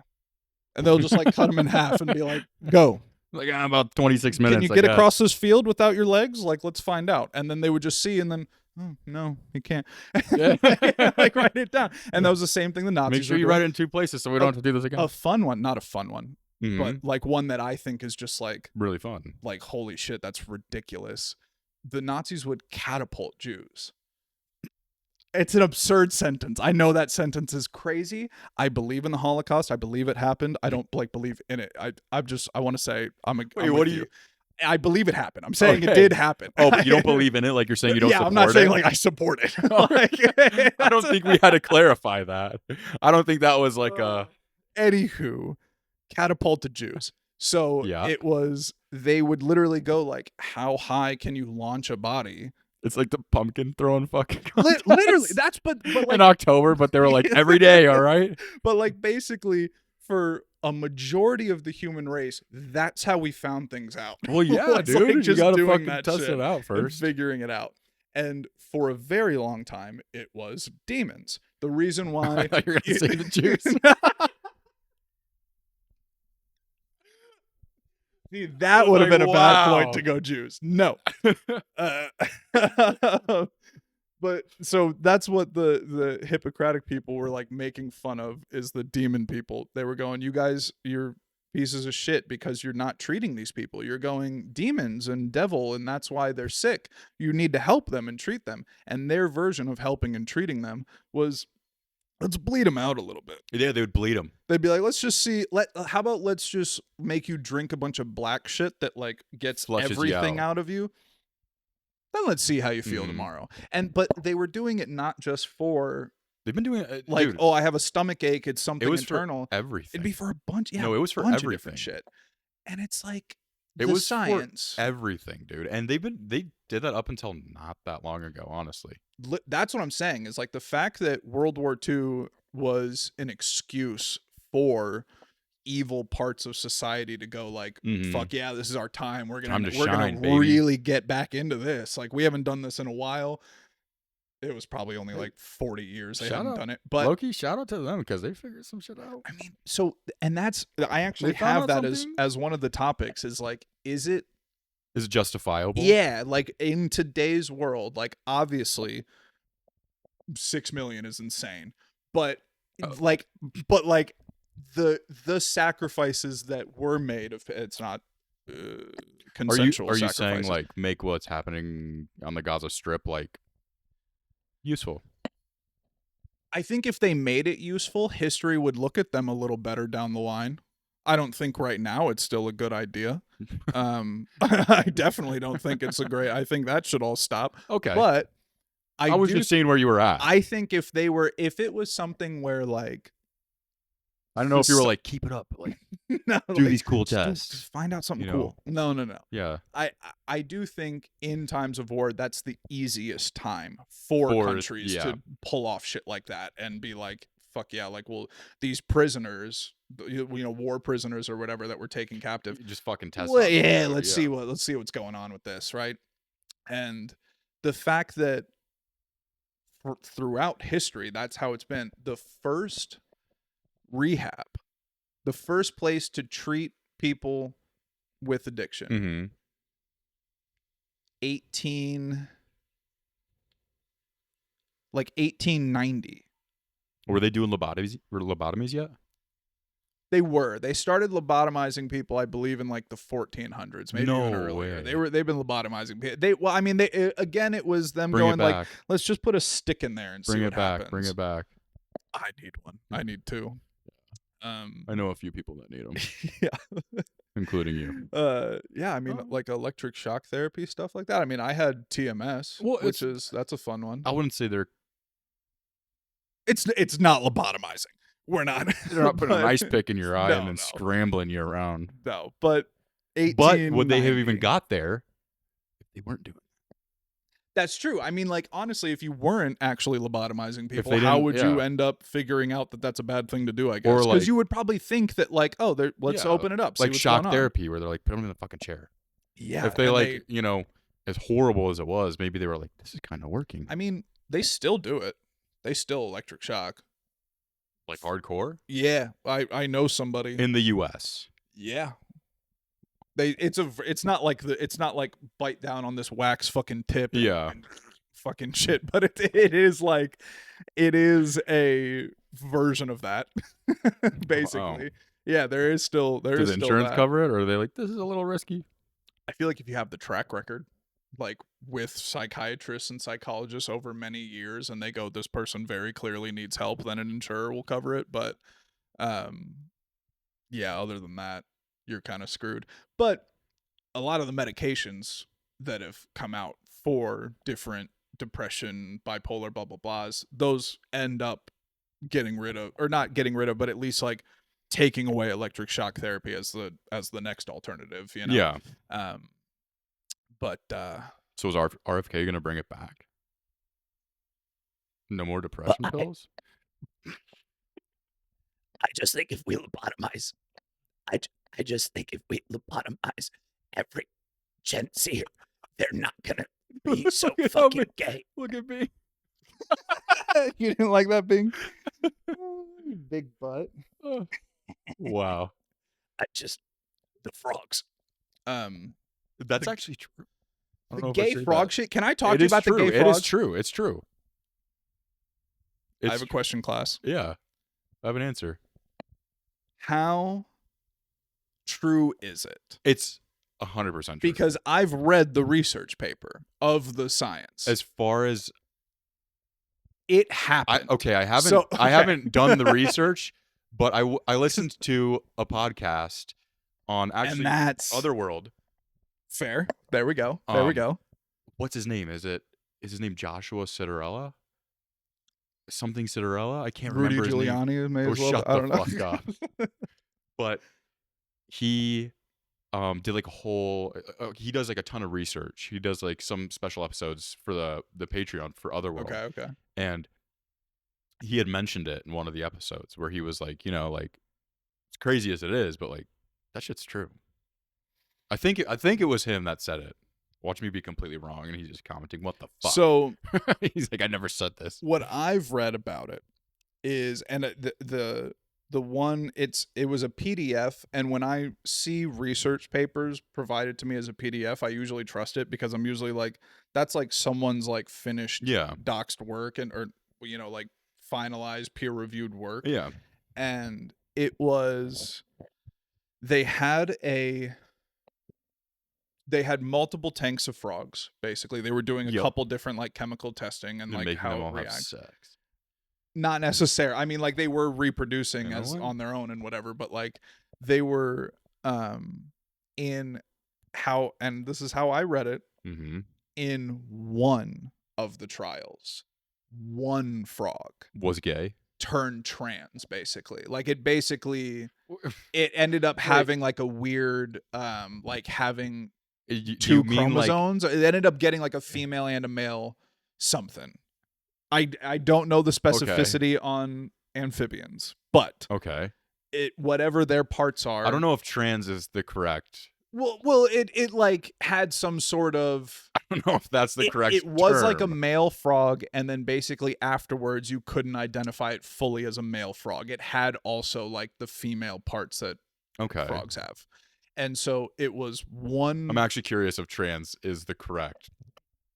Speaker 1: And they'll just like cut them in half and be like, go.
Speaker 2: Like about 26 minutes.
Speaker 1: Can you
Speaker 2: I
Speaker 1: get
Speaker 2: guess.
Speaker 1: across this field without your legs? Like, let's find out. And then they would just see, and then, oh, no, you can't. Like, write it down. And that was the same thing the Nazis
Speaker 2: Make sure
Speaker 1: were
Speaker 2: you
Speaker 1: doing.
Speaker 2: write it in 2 places so we don't have to do this again.
Speaker 1: A fun one, not a fun one,
Speaker 2: Mhm.
Speaker 1: but like one that I think is just like,
Speaker 2: really fun.
Speaker 1: like, holy shit, that's ridiculous. The Nazis would catapult Jews. It's an absurd sentence. I know that sentence is crazy. I believe in the Holocaust. I believe it happened. I don't like believe in it. I want to say I'm
Speaker 2: Wait,
Speaker 1: I'm
Speaker 2: what
Speaker 1: with
Speaker 2: do you-
Speaker 1: I believe it happened. I'm saying it
Speaker 2: Okay.
Speaker 1: did happen.
Speaker 2: Oh, but you don't believe in it? Like you're saying you don't
Speaker 1: yeah,
Speaker 2: support
Speaker 1: I'm not saying
Speaker 2: it?
Speaker 1: like I support it.
Speaker 2: I don't think we had to clarify that. I don't think that was like a...
Speaker 1: Anywho, catapulted Jews. So
Speaker 2: Yeah.
Speaker 1: it was, they would literally go like, how high can you launch a body?
Speaker 2: It's like the pumpkin throwing fucking
Speaker 1: Literally,
Speaker 2: contest
Speaker 1: that's but
Speaker 2: in
Speaker 1: like
Speaker 2: October, but they were like every day, all right?
Speaker 1: but like basically for a majority of the human race, that's how we found things out.
Speaker 2: Well, yeah,
Speaker 1: It's
Speaker 2: dude.
Speaker 1: like
Speaker 2: you
Speaker 1: just
Speaker 2: gotta
Speaker 1: doing
Speaker 2: fucking
Speaker 1: that
Speaker 2: test
Speaker 1: shit
Speaker 2: it out
Speaker 1: and
Speaker 2: first.
Speaker 1: figuring it out. And for a very long time, it was demons. The reason
Speaker 2: I
Speaker 1: why
Speaker 2: thought you were gonna say the Jews.
Speaker 1: See, that
Speaker 2: I
Speaker 1: would
Speaker 2: was
Speaker 1: have been
Speaker 2: like,
Speaker 1: a bad
Speaker 2: wow.
Speaker 1: point to go Jews. No. Uh, but so that's what the Hippocratic people were like making fun of, is the demon people. They were going, you guys, you're pieces of shit because you're not treating these people. You're going demons and devil, and that's why they're sick. You need to help them and treat them. And their version of helping and treating them was, let's bleed them out a little bit.
Speaker 2: Yeah, they would bleed them.
Speaker 1: They'd be like, let's just see. How about let's just make you drink a bunch of black shit that like gets
Speaker 2: Flushes you
Speaker 1: everything
Speaker 2: out.
Speaker 1: out of you. Then let's see how you feel
Speaker 2: Mhm.
Speaker 1: tomorrow. But they were doing it not just for
Speaker 2: They've been doing it,
Speaker 1: like,
Speaker 2: dude,
Speaker 1: oh, I have a stomach ache. It's something
Speaker 2: it was
Speaker 1: internal.
Speaker 2: for everything.
Speaker 1: It'd be for a bunch. Yeah,
Speaker 2: No, it was for
Speaker 1: bunch
Speaker 2: everything.
Speaker 1: of different shit. And it's like
Speaker 2: It
Speaker 1: the
Speaker 2: was
Speaker 1: science.
Speaker 2: for everything, dude. And they did that up until not that long ago, honestly.
Speaker 1: That's what I'm saying, is like the fact that World War II was an excuse for evil parts of society to go like,
Speaker 2: Mhm.
Speaker 1: fuck yeah, this is our time. We're
Speaker 2: Time
Speaker 1: gonna
Speaker 2: to shine, baby.
Speaker 1: really get back into this. Like, we haven't done this in a while. It was probably only like 40 years they
Speaker 2: Shout
Speaker 1: hadn't
Speaker 2: out.
Speaker 1: done it. But
Speaker 2: Loki, shout out to them because they figured some shit out.
Speaker 1: I mean, so, and that's, I actually
Speaker 2: They found
Speaker 1: have
Speaker 2: out
Speaker 1: that
Speaker 2: something?
Speaker 1: as one of the topics, is like, is it,
Speaker 2: Is it justifiable?
Speaker 1: yeah, like in today's world, like obviously 6 million is insane, but like the sacrifices that were made, of it's not consensual.
Speaker 2: Are you saying
Speaker 1: sacrifices.
Speaker 2: like make what's happening on the Gaza Strip like useful?
Speaker 1: I think if they made it useful, history would look at them a little better down the line. I don't think right now it's still a good idea. I definitely don't think it's a great. I think that should all stop.
Speaker 2: Okay.
Speaker 1: But
Speaker 2: I was just seeing where you were at.
Speaker 1: I think if it was something where like,
Speaker 2: I don't know if you were like, keep it up, like
Speaker 1: no,
Speaker 2: do
Speaker 1: like,
Speaker 2: these cool
Speaker 1: just
Speaker 2: tests.
Speaker 1: find out something
Speaker 2: you know?
Speaker 1: cool. No.
Speaker 2: Yeah.
Speaker 1: I do think in times of war, that's the easiest time for countries to pull off shit like that and be like, fuck yeah, like, well, these prisoners, war prisoners or whatever that were taken captive,
Speaker 2: just fucking test.
Speaker 1: Well, yeah, let's see what's going on with this, right? And the fact that throughout history, that's how it's been. The first rehab, the first place to treat people with addiction,
Speaker 2: Mm-hmm.
Speaker 1: 1890.
Speaker 2: Were they doing lobotomies yet?
Speaker 1: They started lobotomizing people, I believe, in like the 1400s, maybe even earlier.
Speaker 2: Way.
Speaker 1: They've been lobotomizing people. It was them going like, let's just put a stick in there and see what happens.
Speaker 2: Bring it back.
Speaker 1: I need one. I need two.
Speaker 2: I know a few people that need them.
Speaker 1: Yeah.
Speaker 2: Including you.
Speaker 1: Yeah, I mean, like electric shock therapy, stuff like that. I mean, I had TMS, that's a fun one.
Speaker 2: I wouldn't say
Speaker 1: It's not lobotomizing. They're not
Speaker 2: putting an ice pick in your eye and then scrambling you around.
Speaker 1: No, but
Speaker 2: would they have even got there if they weren't doing it?
Speaker 1: That's true. I mean, like, honestly, if you weren't actually lobotomizing people, how would you end up figuring out that that's a bad thing to do, I guess? Because you would probably think that, like, oh, let's open it up.
Speaker 2: Like shock therapy, where they're like, put them in the fucking chair.
Speaker 1: Yeah.
Speaker 2: If they, as horrible as it was, maybe they were like, this is kind of working.
Speaker 1: I mean, they still do it. They still electric shock.
Speaker 2: Like hardcore?
Speaker 1: Yeah. I know somebody.
Speaker 2: In the U.S.
Speaker 1: Yeah. It's not like bite down on this wax fucking tip and fucking shit, but it is a version of that. Basically. Yeah, there is still
Speaker 2: Does insurance cover it, or are they like, this is a little risky?
Speaker 1: I feel like if you have the track record, like with psychiatrists and psychologists over many years, and they go, this person very clearly needs help, then an insurer will cover it. But yeah, other than that, you're kind of screwed. But a lot of the medications that have come out for different depression, bipolar, blah, blah, blahs, those end up getting rid of, or not getting rid of, but at least like taking away electric shock therapy as the next alternative, you know?
Speaker 2: Yeah.
Speaker 1: But
Speaker 2: so is RFK going to bring it back? No more depression pills?
Speaker 3: I just think if we lobotomize, I just think if we lobotomize every Gen Z, they're not gonna be so fucking gay.
Speaker 2: Look at me.
Speaker 1: You didn't like that, Bing? Big butt.
Speaker 2: Wow.
Speaker 3: The frogs.
Speaker 2: That's actually true.
Speaker 1: The gay frog shit. Can I talk to you about the gay frog?
Speaker 2: It is true. It's true.
Speaker 1: I have a question, class.
Speaker 2: Yeah. I have an answer.
Speaker 1: How true is it?
Speaker 2: It's 100% true.
Speaker 1: Because I've read the research paper of the science.
Speaker 2: As far as
Speaker 1: it happened.
Speaker 2: I haven't done the research, but I listened to a podcast on actually Otherworld.
Speaker 1: Fair. There we go.
Speaker 2: What's his name? Is his name Joshua Citarella? Something Citarella? I can't remember his name.
Speaker 1: Rudy Giuliani may as well.
Speaker 2: Shut the fuck up. But he did like a whole he does like a ton of research. He does like some special episodes for the Patreon for Otherworld.
Speaker 1: Okay.
Speaker 2: And he had mentioned it in one of the episodes where he was like, like, it's crazy as it is, but like that shit's true. I think it was him that said it. Watch me be completely wrong, and he's just commenting, "What the fuck?"
Speaker 1: So
Speaker 2: he's like, "I never said this."
Speaker 1: What I've read about it is, and the one it was a PDF, and when I see research papers provided to me as a PDF, I usually trust it because I'm usually like, that's like someone's like finished doxed work or like finalized peer reviewed work.
Speaker 2: Yeah,
Speaker 1: and it was they had multiple tanks of frogs. Basically, they were doing a couple different like chemical testing and like how it reacts.
Speaker 2: Sex.
Speaker 1: Not necessarily. I mean, like they were reproducing on their own and whatever, but like they were in and this is how I read it,
Speaker 2: Mm-hmm.
Speaker 1: in one of the trials, one frog
Speaker 2: Was gay.
Speaker 1: turned trans, basically. Like it ended up having like a weird, like having
Speaker 2: Do
Speaker 1: two
Speaker 2: you mean like
Speaker 1: chromosomes. It ended up getting like a female and a male something. I don't know the specificity on amphibians, but
Speaker 2: okay?
Speaker 1: whatever their parts are.
Speaker 2: I don't know if trans is the correct.
Speaker 1: Well, it like had some sort of.
Speaker 2: I don't know if that's the correct.
Speaker 1: It was like a
Speaker 2: term.
Speaker 1: male frog, and then basically afterwards you couldn't identify it fully as a male frog. It had also like the female parts that
Speaker 2: Okay.
Speaker 1: frogs have, and so it was one.
Speaker 2: I'm actually curious if trans is the correct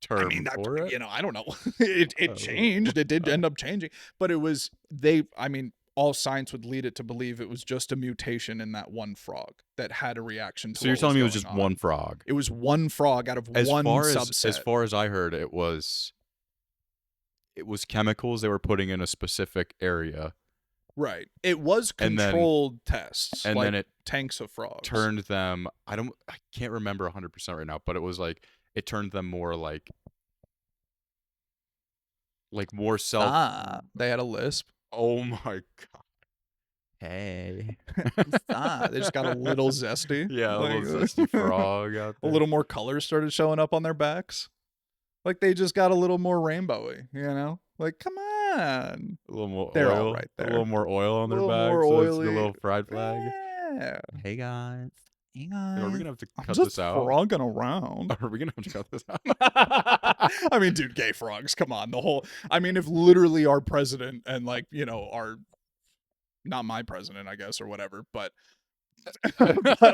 Speaker 2: term
Speaker 1: I mean,
Speaker 2: for it.
Speaker 1: I don't know. It changed. It did end up changing, but it was they. I mean, all science would lead it to believe it was just a mutation in that one frog that had a reaction to.
Speaker 2: So you're telling me it was just one frog?
Speaker 1: It was one frog out of one subset.
Speaker 2: As far as I heard, it was chemicals they were putting in a specific area.
Speaker 1: Right. It was controlled tests.
Speaker 2: And
Speaker 1: like
Speaker 2: then it
Speaker 1: tanks of frogs.
Speaker 2: Turned them. I can't remember 100% right now, but it was like it turned them more like more self.
Speaker 1: They had a lisp.
Speaker 2: Oh my god. Hey.
Speaker 1: They just got a little zesty.
Speaker 2: Yeah, a
Speaker 1: Like,
Speaker 2: little zesty frog out
Speaker 1: a
Speaker 2: there.
Speaker 1: little more colors started showing up on their backs. Like they just got a little more rainbowy, you know? Like, come on.
Speaker 2: A little more
Speaker 1: They're
Speaker 2: oil.
Speaker 1: all right there.
Speaker 2: A little more oil on their
Speaker 1: A little
Speaker 2: back.
Speaker 1: more
Speaker 2: So it's
Speaker 1: oily.
Speaker 2: the little fried flag.
Speaker 1: Yeah.
Speaker 2: Hey guys.
Speaker 1: Hang
Speaker 2: Are we
Speaker 1: on.
Speaker 2: gonna have to
Speaker 1: I'm
Speaker 2: cut
Speaker 1: just
Speaker 2: this out?
Speaker 1: frogging around.
Speaker 2: Are we gonna have to cut this out?
Speaker 1: I mean, dude, gay frogs. Come on. If literally our president and like, our, not my president, I guess, or whatever, but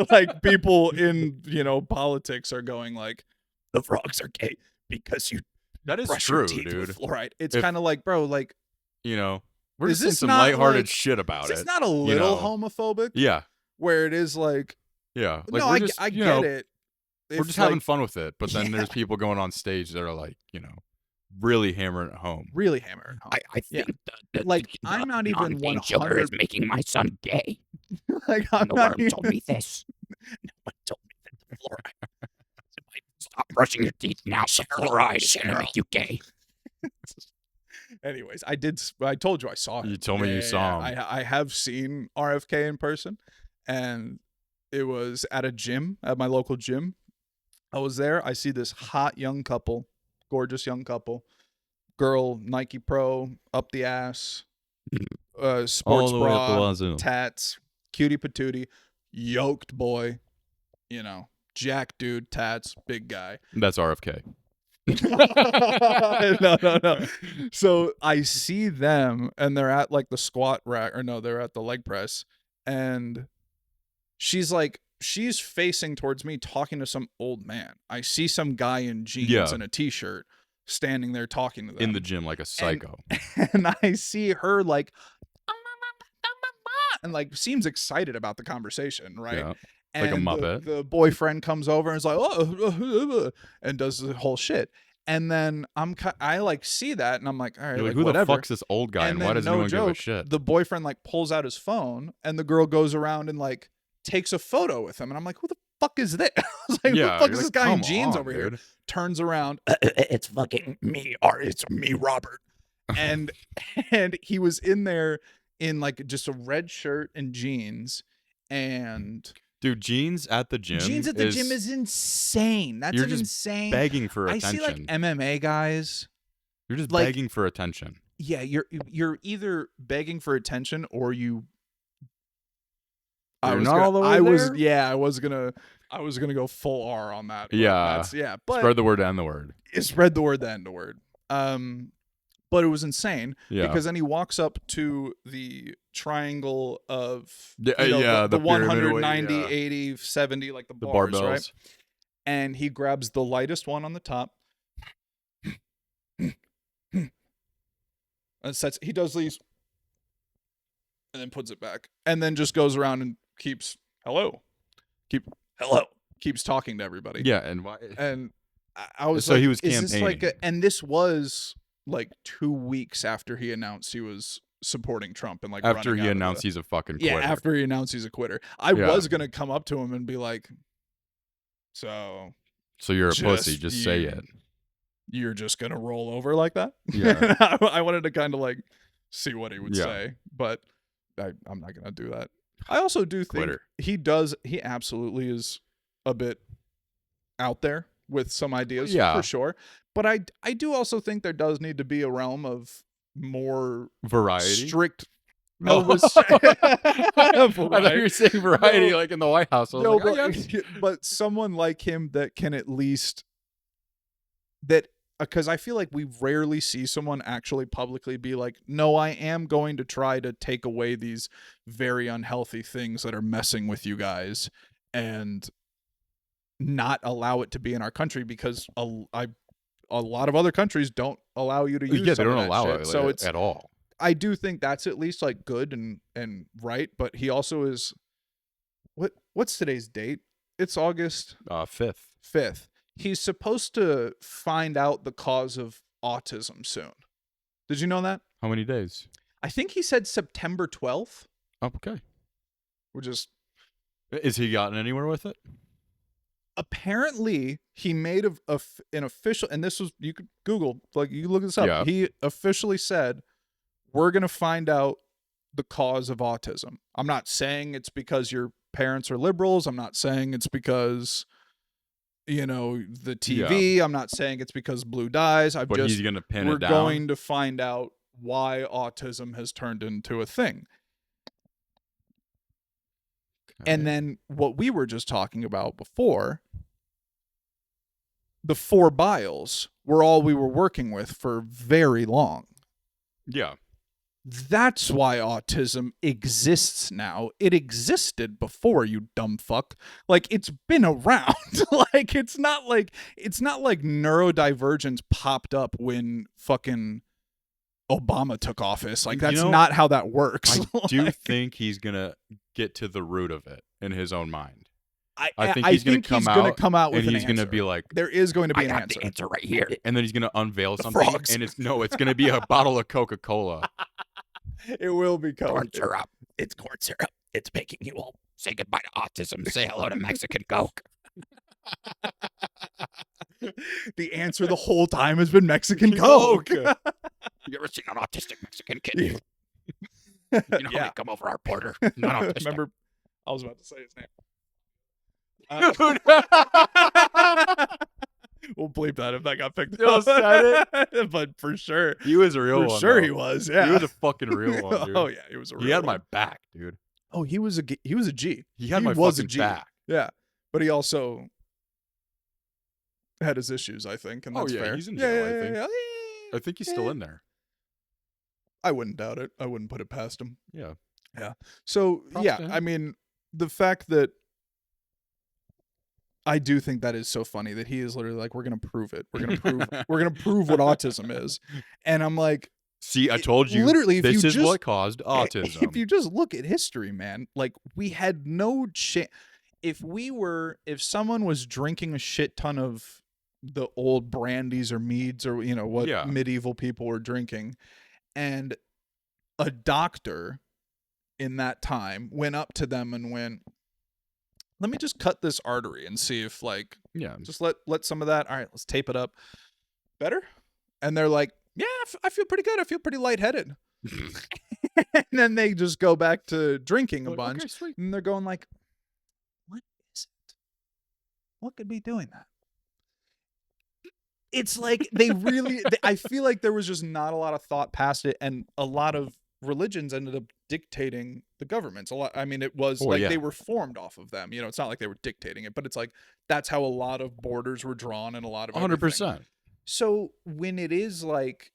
Speaker 1: like people in, politics are going like, the frogs are gay because you
Speaker 2: That is
Speaker 1: brush
Speaker 2: true,
Speaker 1: your teeth
Speaker 2: dude.
Speaker 1: with fluoride. It's kind of like, bro, like,
Speaker 2: We're
Speaker 1: Is
Speaker 2: just saying
Speaker 1: this
Speaker 2: some
Speaker 1: not,
Speaker 2: lighthearted
Speaker 1: like-
Speaker 2: shit about
Speaker 1: it's
Speaker 2: it.
Speaker 1: not a little
Speaker 2: know.
Speaker 1: homophobic
Speaker 2: Yeah,
Speaker 1: where it is like,
Speaker 2: yeah. Like
Speaker 1: no,
Speaker 2: we're
Speaker 1: I,
Speaker 2: just,
Speaker 1: I
Speaker 2: you
Speaker 1: get
Speaker 2: know,
Speaker 1: it.
Speaker 2: We're
Speaker 1: If,
Speaker 2: just
Speaker 1: like,
Speaker 2: having fun with it, but then
Speaker 1: Yeah.
Speaker 2: there's people going on stage that are like, really hammering it home.
Speaker 1: really hammer it home.
Speaker 3: I think
Speaker 1: Like, I'm not even
Speaker 3: sugar is
Speaker 1: 100
Speaker 3: making my son gay.
Speaker 1: like, I'm
Speaker 3: No
Speaker 1: not
Speaker 3: one
Speaker 1: even,
Speaker 3: told me this. No one told me that the fluoride. Stop brushing your teeth now. The fluoride is going to make you gay.
Speaker 1: Anyways, I told you I saw him.
Speaker 2: You told me you saw him.
Speaker 1: I have seen RFK in person, and it was at a gym, at my local gym. I was there. I see this hot young couple, gorgeous young couple, girl, Nike Pro, up the ass, sports bra, tats, cutie patootie, yoked boy, jack dude, tats, big guy.
Speaker 2: That's RFK.
Speaker 1: No. So I see them, and they're at like the squat rack, or no, they're at the leg press, and she's facing towards me, talking to some old man. I see some guy in jeans and a t-shirt standing there talking to them
Speaker 2: In the gym like a psycho.
Speaker 1: and I see her like, and like seems excited about the conversation, right?
Speaker 2: Yeah.
Speaker 1: And
Speaker 2: Like a Muppet.
Speaker 1: The boyfriend comes over and is like, oh, and does the whole shit. And then I like see that, and I'm like, all right,
Speaker 2: You're
Speaker 1: like,
Speaker 2: who
Speaker 1: whatever.
Speaker 2: the fuck's this old guy, and why
Speaker 1: then,
Speaker 2: does
Speaker 1: no
Speaker 2: anyone give a
Speaker 1: joke,
Speaker 2: shit?
Speaker 1: The boyfriend like pulls out his phone, and the girl goes around and like takes a photo with him, and I'm like, who the fuck is this? I was like, who the fuck is this guy in jeans over here? Turns around,
Speaker 3: It's fucking me, or it's me, Robert.
Speaker 1: and he was in there in like just a red shirt and jeans, and
Speaker 2: Dude, jeans at the gym.
Speaker 1: jeans at the gym is insane. That's
Speaker 2: You're
Speaker 1: an
Speaker 2: just
Speaker 1: insane.
Speaker 2: begging for
Speaker 1: I
Speaker 2: attention.
Speaker 1: see like MMA guys.
Speaker 2: You're just
Speaker 1: like-
Speaker 2: begging for attention.
Speaker 1: Yeah, you're either begging for attention or you.
Speaker 2: You're not all the way there?
Speaker 1: Yeah, I was gonna go full R on that. But
Speaker 2: Yeah.
Speaker 1: but
Speaker 2: Spread the word and the word.
Speaker 1: it spread the word, then the word. But it was insane
Speaker 2: Yeah.
Speaker 1: because then he walks up to the triangle of
Speaker 2: Yeah,
Speaker 1: the
Speaker 2: the pyramid
Speaker 1: 190,
Speaker 2: way, yeah.
Speaker 1: 80, 70, like the
Speaker 2: The
Speaker 1: bars,
Speaker 2: barbells.
Speaker 1: right? And he grabs the lightest one on the top. And he does these and then puts it back. And then just goes around and keeps keeps talking to everybody.
Speaker 2: Yeah, and why?
Speaker 1: And I was
Speaker 2: So
Speaker 1: like,
Speaker 2: he was
Speaker 1: is this like
Speaker 2: campaigning.
Speaker 1: and this was like 2 weeks after he announced he was supporting Trump and like
Speaker 2: After
Speaker 1: running
Speaker 2: he
Speaker 1: out of
Speaker 2: announced
Speaker 1: the,
Speaker 2: he's a fucking quitter.
Speaker 1: after he announced he's a quitter. I
Speaker 2: Yeah.
Speaker 1: was gonna come up to him and be like, So
Speaker 2: you're a pussy. Just say it.
Speaker 1: You're just gonna roll over like that?
Speaker 2: Yeah.
Speaker 1: I wanted to kind of like see what he would say, but I'm not gonna do that. I also do think
Speaker 2: Quitter.
Speaker 1: he absolutely is a bit out there with some ideas
Speaker 2: Yeah.
Speaker 1: for sure. But I do also think there does need to be a realm of more
Speaker 2: Variety.
Speaker 1: strict.
Speaker 2: No,
Speaker 1: No,
Speaker 2: I thought you were saying variety like in the White House. I was like,
Speaker 1: but,
Speaker 2: oh, yes.
Speaker 1: but someone like him that can at least that because I feel like we rarely see someone actually publicly be like, no, I am going to try to take away these very unhealthy things that are messing with you guys and not allow it to be in our country, because a lot of other countries don't allow you to use
Speaker 2: they
Speaker 1: some
Speaker 2: don't
Speaker 1: of that
Speaker 2: allow
Speaker 1: shit.
Speaker 2: it
Speaker 1: So it's
Speaker 2: at all.
Speaker 1: I do think that's at least like good and right, but he also is what's today's date? It's August 5th. He's supposed to find out the cause of autism soon. Did you know that?
Speaker 2: How many days?
Speaker 1: I think he said September 12th.
Speaker 2: Oh, okay. Is he gotten anywhere with it?
Speaker 1: Apparently he made an official, and this was, you could Google, like you look this up.
Speaker 2: Yeah.
Speaker 1: He officially said, we're going to find out the cause of autism. I'm not saying it's because your parents are liberals. I'm not saying it's because, the TV. I'm not saying it's because blue dyes.
Speaker 2: But he's going to pin it down.
Speaker 1: We're going to find out why autism has turned into a thing. Okay. And then what we were just talking about before, the 4 biles were all we were working with for very long.
Speaker 2: Yeah.
Speaker 1: That's why autism exists now. It existed before, you dumb fuck. Like, it's been around. Like, it's not like neurodivergence popped up when fucking Obama took office. Like, that's not how that works.
Speaker 2: I do think he's gonna get to the root of it in his own mind.
Speaker 1: I think he's gonna come out with
Speaker 2: and he's
Speaker 1: an answer.
Speaker 2: gonna be like,
Speaker 1: there is going to be
Speaker 3: I
Speaker 1: an
Speaker 3: got
Speaker 1: answer.
Speaker 3: the answer right here.
Speaker 2: And then he's gonna unveil something,
Speaker 3: frogs.
Speaker 2: and it's gonna be a bottle of Coca-Cola.
Speaker 1: It will be
Speaker 3: corn syrup. It's corn syrup. It's making you all say goodbye to autism. Say hello to Mexican Coke.
Speaker 1: The answer the whole time has been Mexican Coke.
Speaker 3: You ever seen an autistic Mexican kid? You know when they come over our border? Not autistic.
Speaker 1: Remember, I was about to say his name. We'll bleep that if that got picked up.
Speaker 2: Said
Speaker 1: it. But for sure.
Speaker 2: He was a real one.
Speaker 1: For sure
Speaker 2: though.
Speaker 1: He was, yeah.
Speaker 2: He was a fucking real one, dude.
Speaker 1: Oh, yeah, he was a real one.
Speaker 2: He had my back, dude.
Speaker 1: Oh, he was a G.
Speaker 2: He had my fucking back.
Speaker 1: Yeah. But he also had his issues, I think, and that's fair.
Speaker 2: He's in jail, I think.
Speaker 1: Yeah.
Speaker 2: I think he's still in there.
Speaker 1: I wouldn't doubt it. I wouldn't put it past him.
Speaker 2: Yeah.
Speaker 1: Yeah. So,
Speaker 2: Props
Speaker 1: yeah,
Speaker 2: to him.
Speaker 1: I mean, the fact that I do think that is so funny that he is literally like, we're going to prove it. We're going to prove what autism is. And I'm like,
Speaker 2: see, I told you,
Speaker 1: literally,
Speaker 2: this is what caused autism.
Speaker 1: If you just look at history, man, like, we had no chance. If someone was drinking a shit ton of the old brandies or meads or, what medieval people were drinking, and a doctor in that time went up to them and went, let me just cut this artery and see if, like, just let some of that. All right, let's tape it up. Better? And they're like, yeah, I feel pretty good. I feel pretty lightheaded. And then they just go back to drinking a bunch. Okay, sweet. And they're going like, what is it? What could be doing that? It's like they really, I feel like there was just not a lot of thought past it. And a lot of religions ended up dictating the governments a lot. I mean, it was they were formed off of them. It's not like they were dictating it, but it's like that's how a lot of borders were drawn and a lot of
Speaker 2: 100%.
Speaker 1: So when it is like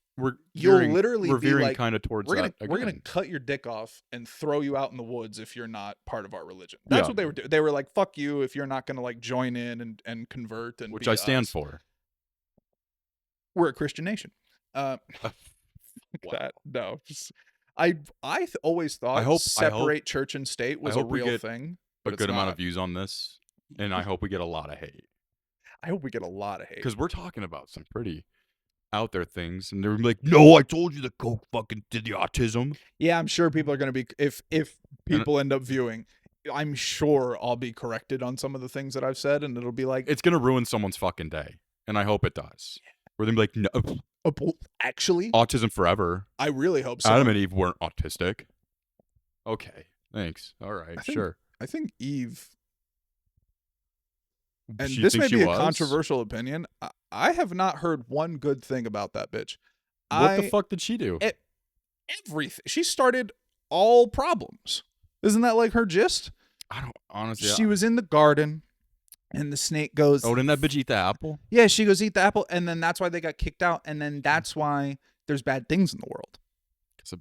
Speaker 2: you're
Speaker 1: literally
Speaker 2: veering
Speaker 1: be like,
Speaker 2: kind of towards
Speaker 1: we're gonna cut your dick off and throw you out in the woods if you're not part of our religion. That's what they were doing. They were like, fuck you if you're not gonna like join in and convert and
Speaker 2: which I stand for.
Speaker 1: We're a Christian nation.
Speaker 2: Wow.
Speaker 1: I always thought separate church and state was a real thing.
Speaker 2: A good amount of views on this, and I hope we get a lot of hate.
Speaker 1: I hope we get a lot of hate.
Speaker 2: Because we're talking about some pretty out there things, and they're like, no, I told you the Coke fucking did the autism.
Speaker 1: Yeah, I'm sure people are going to be, if people end up viewing, I'm sure I'll be corrected on some of the things that I've said, and it'll be like,
Speaker 2: It's gonna ruin someone's fucking day, and I hope it does. Where they'll be like, no,
Speaker 1: actually,
Speaker 2: autism forever.
Speaker 1: I really hope so.
Speaker 2: Adam and Eve weren't autistic. Okay, thanks. All right, sure.
Speaker 1: I think Eve, and
Speaker 2: You
Speaker 1: this
Speaker 2: think
Speaker 1: may
Speaker 2: she
Speaker 1: be a
Speaker 2: was?
Speaker 1: controversial opinion. I have not heard one good thing about that bitch.
Speaker 2: What the fuck did she do?
Speaker 1: Everything. She started all problems. Isn't that like her gist?
Speaker 2: I don't honestly.
Speaker 1: She was in the garden, and the snake goes,
Speaker 2: Oh, didn't that bitch eat the apple?
Speaker 1: yeah, she goes, eat the apple, and then that's why they got kicked out, and then that's why there's bad things in the world.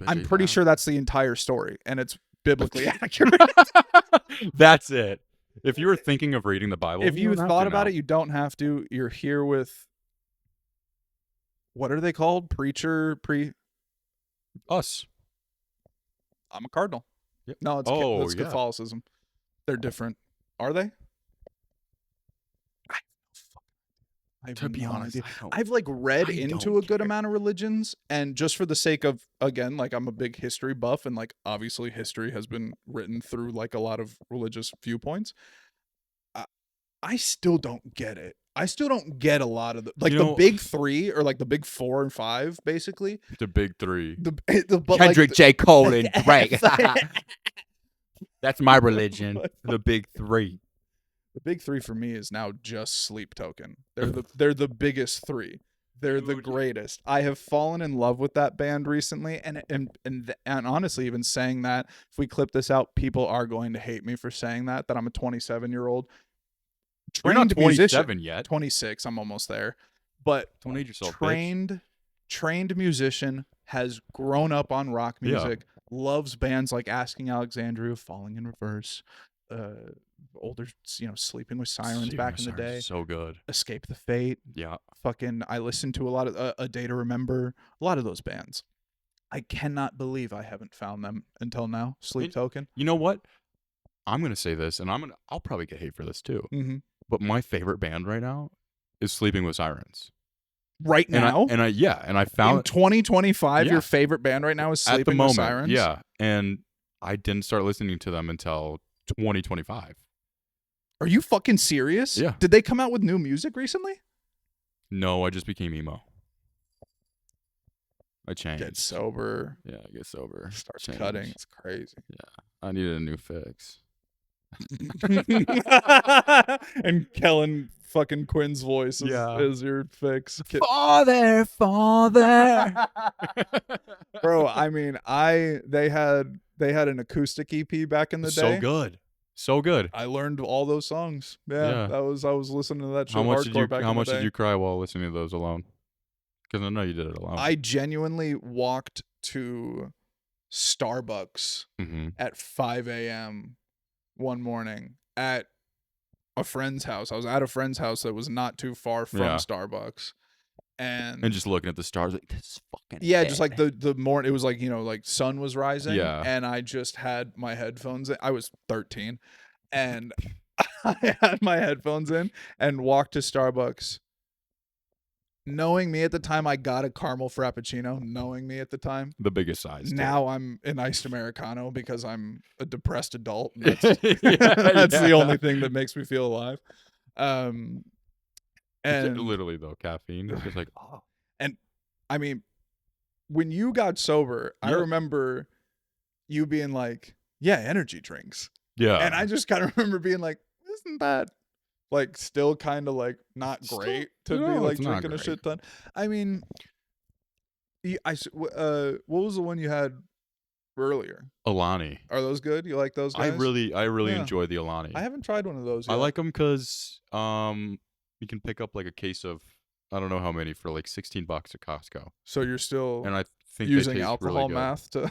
Speaker 1: I'm pretty sure that's the entire story, and it's biblically accurate.
Speaker 2: That's it. If you were thinking of reading the Bible,
Speaker 1: If you
Speaker 2: don't have
Speaker 1: thought
Speaker 2: to
Speaker 1: about
Speaker 2: now.
Speaker 1: it, you don't have to. You're here with, what are they called?
Speaker 2: Us.
Speaker 1: I'm a cardinal.
Speaker 2: Yep.
Speaker 1: No, it's
Speaker 2: Oh,
Speaker 1: it's
Speaker 2: yeah.
Speaker 1: Catholicism. They're different. Are they? I have
Speaker 2: To be
Speaker 1: no
Speaker 2: honest,
Speaker 1: idea.
Speaker 2: I don't.
Speaker 1: I've like read
Speaker 2: I
Speaker 1: into
Speaker 2: don't
Speaker 1: a good
Speaker 2: care.
Speaker 1: amount of religions, and just for the sake of, again, like I'm a big history buff, and like obviously history has been written through like a lot of religious viewpoints. I still don't get it. I still don't get a lot of the the big three, or like the big 4 and 5, basically.
Speaker 2: The big three.
Speaker 1: But
Speaker 2: Kendrick,
Speaker 1: like,
Speaker 2: J. Cole, and Drake. That's my religion. The big three.
Speaker 1: the big 3 for me is now just Sleep Token. They're the biggest 3. They're the
Speaker 2: Dude.
Speaker 1: greatest. I have fallen in love with that band recently, and honestly, even saying that, if we clip this out, people are going to hate me for saying that I'm a 27-year-old
Speaker 2: You're not
Speaker 1: trained musician.
Speaker 2: 27 yet.
Speaker 1: 26, I'm almost there. But
Speaker 2: Don't age yourself, bitch.
Speaker 1: trained musician, has grown up on rock
Speaker 2: Yeah.
Speaker 1: music, loves bands like Asking Alexandria, Falling in Reverse, older, Sleeping with Sirens back in the day,
Speaker 2: So good.
Speaker 1: Escape the Fate.
Speaker 2: Yeah.
Speaker 1: Fucking, I listened to a lot of A Day to Remember, a lot of those bands. I cannot believe I haven't found them until now. Sleep Token.
Speaker 2: You know what? I'm gonna say this, and I'll probably get hate for this too.
Speaker 1: Mm-hmm.
Speaker 2: But my favorite band right now is Sleeping with Sirens.
Speaker 1: Right now,
Speaker 2: and I found
Speaker 1: in 2025,
Speaker 2: Yeah.
Speaker 1: your favorite band right now is
Speaker 2: at the
Speaker 1: Sleeping
Speaker 2: moment,
Speaker 1: with Sirens.
Speaker 2: yeah, and I didn't start listening to them until 2025.
Speaker 1: Are you fucking serious?
Speaker 2: Yeah.
Speaker 1: Did they come out with new music recently?
Speaker 2: No, I just became emo. I changed.
Speaker 1: Get sober.
Speaker 2: Yeah, I get sober.
Speaker 1: Starts
Speaker 2: Change.
Speaker 1: cutting. It's crazy.
Speaker 2: I needed a new fix.
Speaker 1: And Kellen fucking Quinn's voice
Speaker 2: Yeah.
Speaker 1: is your fix.
Speaker 2: Father.
Speaker 1: Bro, I mean, they had an acoustic EP back in the day.
Speaker 2: So good.
Speaker 1: I learned all those songs. Yeah. I was listening to that shit hardcore back in the day.
Speaker 2: How much did you cry while listening to those alone? Because I know you did it alone.
Speaker 1: I genuinely walked to Starbucks at 5 a.m. one morning at a friend's house. I was at a friend's house that was not too far from Starbucks. And
Speaker 2: just looking at the stars, like, this is fucking
Speaker 1: just like the morning, it was like, like sun was rising.
Speaker 2: Yeah.
Speaker 1: And I just had my headphones in. I was 13. And I had my headphones in and walked to Starbucks. Knowing me at the time, I got a caramel frappuccino. Knowing me at the time,
Speaker 2: the biggest size.
Speaker 1: Now I'm an iced Americano because I'm a depressed adult. And that's the only thing that makes me feel alive. And
Speaker 2: literally though, caffeine. It's just like, oh.
Speaker 1: And I mean, when you got sober, I remember you being like, "Yeah, energy drinks."
Speaker 2: Yeah.
Speaker 1: And I just kind of remember being like, "Isn't that like still kind of like not great to be like drinking a shit ton?" I mean, what was the one you had earlier?
Speaker 2: Alani.
Speaker 1: Are those good? You like those guys?
Speaker 2: I really enjoy the Alani.
Speaker 1: I haven't tried one of those yet.
Speaker 2: I like them because you can pick up like a case of, I don't know how many, for like $16 at Costco.
Speaker 1: So you're still
Speaker 2: and I think
Speaker 1: using
Speaker 2: they taste
Speaker 1: alcohol
Speaker 2: really good.
Speaker 1: math to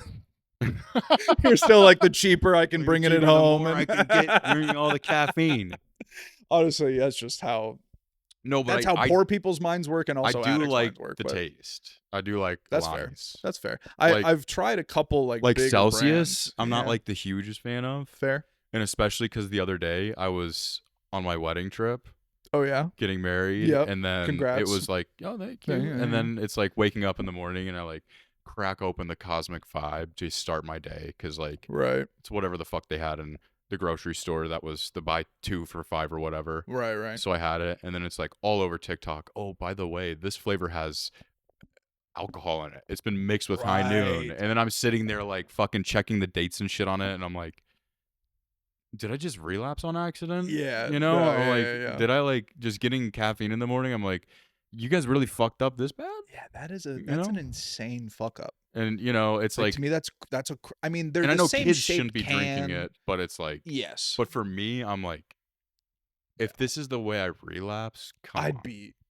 Speaker 1: you're still like, the cheaper I can bring it at home,
Speaker 2: and I can get bring all the caffeine.
Speaker 1: Honestly, that's just how that's how poor people's minds work, and also
Speaker 2: I do like
Speaker 1: minds work,
Speaker 2: the taste. I do like
Speaker 1: that's
Speaker 2: Alani's.
Speaker 1: fair. That's fair.
Speaker 2: Like,
Speaker 1: I've tried a couple like bigger
Speaker 2: Celsius.
Speaker 1: brands.
Speaker 2: I'm not like the hugest fan of.
Speaker 1: Fair.
Speaker 2: And especially because the other day I was on my wedding trip.
Speaker 1: Oh yeah.
Speaker 2: Getting married.
Speaker 1: Yep.
Speaker 2: And then
Speaker 1: Congrats.
Speaker 2: it was like, oh, thank you.
Speaker 1: Yeah.
Speaker 2: And then it's like waking up in the morning and I like crack open the Cosmic Vibe to start my day because like
Speaker 1: right,
Speaker 2: it's whatever the fuck they had in the grocery store that was the buy 2 for $5 or whatever.
Speaker 1: Right.
Speaker 2: So I had it, and then it's like all over TikTok. Oh, by the way, this flavor has alcohol in it. It's been mixed with High Noon.
Speaker 1: Right.
Speaker 2: And then I'm sitting there like fucking checking the dates and shit on it, and I'm like, did I just relapse on accident?
Speaker 1: Yeah.
Speaker 2: You know?
Speaker 1: No,
Speaker 2: I'm
Speaker 1: yeah,
Speaker 2: like,
Speaker 1: yeah.
Speaker 2: did I like just getting caffeine in the morning? I'm like, you guys really fucked up this bad?
Speaker 1: Yeah, that's an
Speaker 2: know?
Speaker 1: insane fuck up.
Speaker 2: And you know, it's like
Speaker 1: to me, that's I mean, they're
Speaker 2: and I
Speaker 1: the
Speaker 2: know
Speaker 1: same
Speaker 2: kids
Speaker 1: shaped
Speaker 2: shouldn't be drinking
Speaker 1: can.
Speaker 2: it, but it's like
Speaker 1: Yes.
Speaker 2: but for me, I'm like, if this is the way I relapse, come on.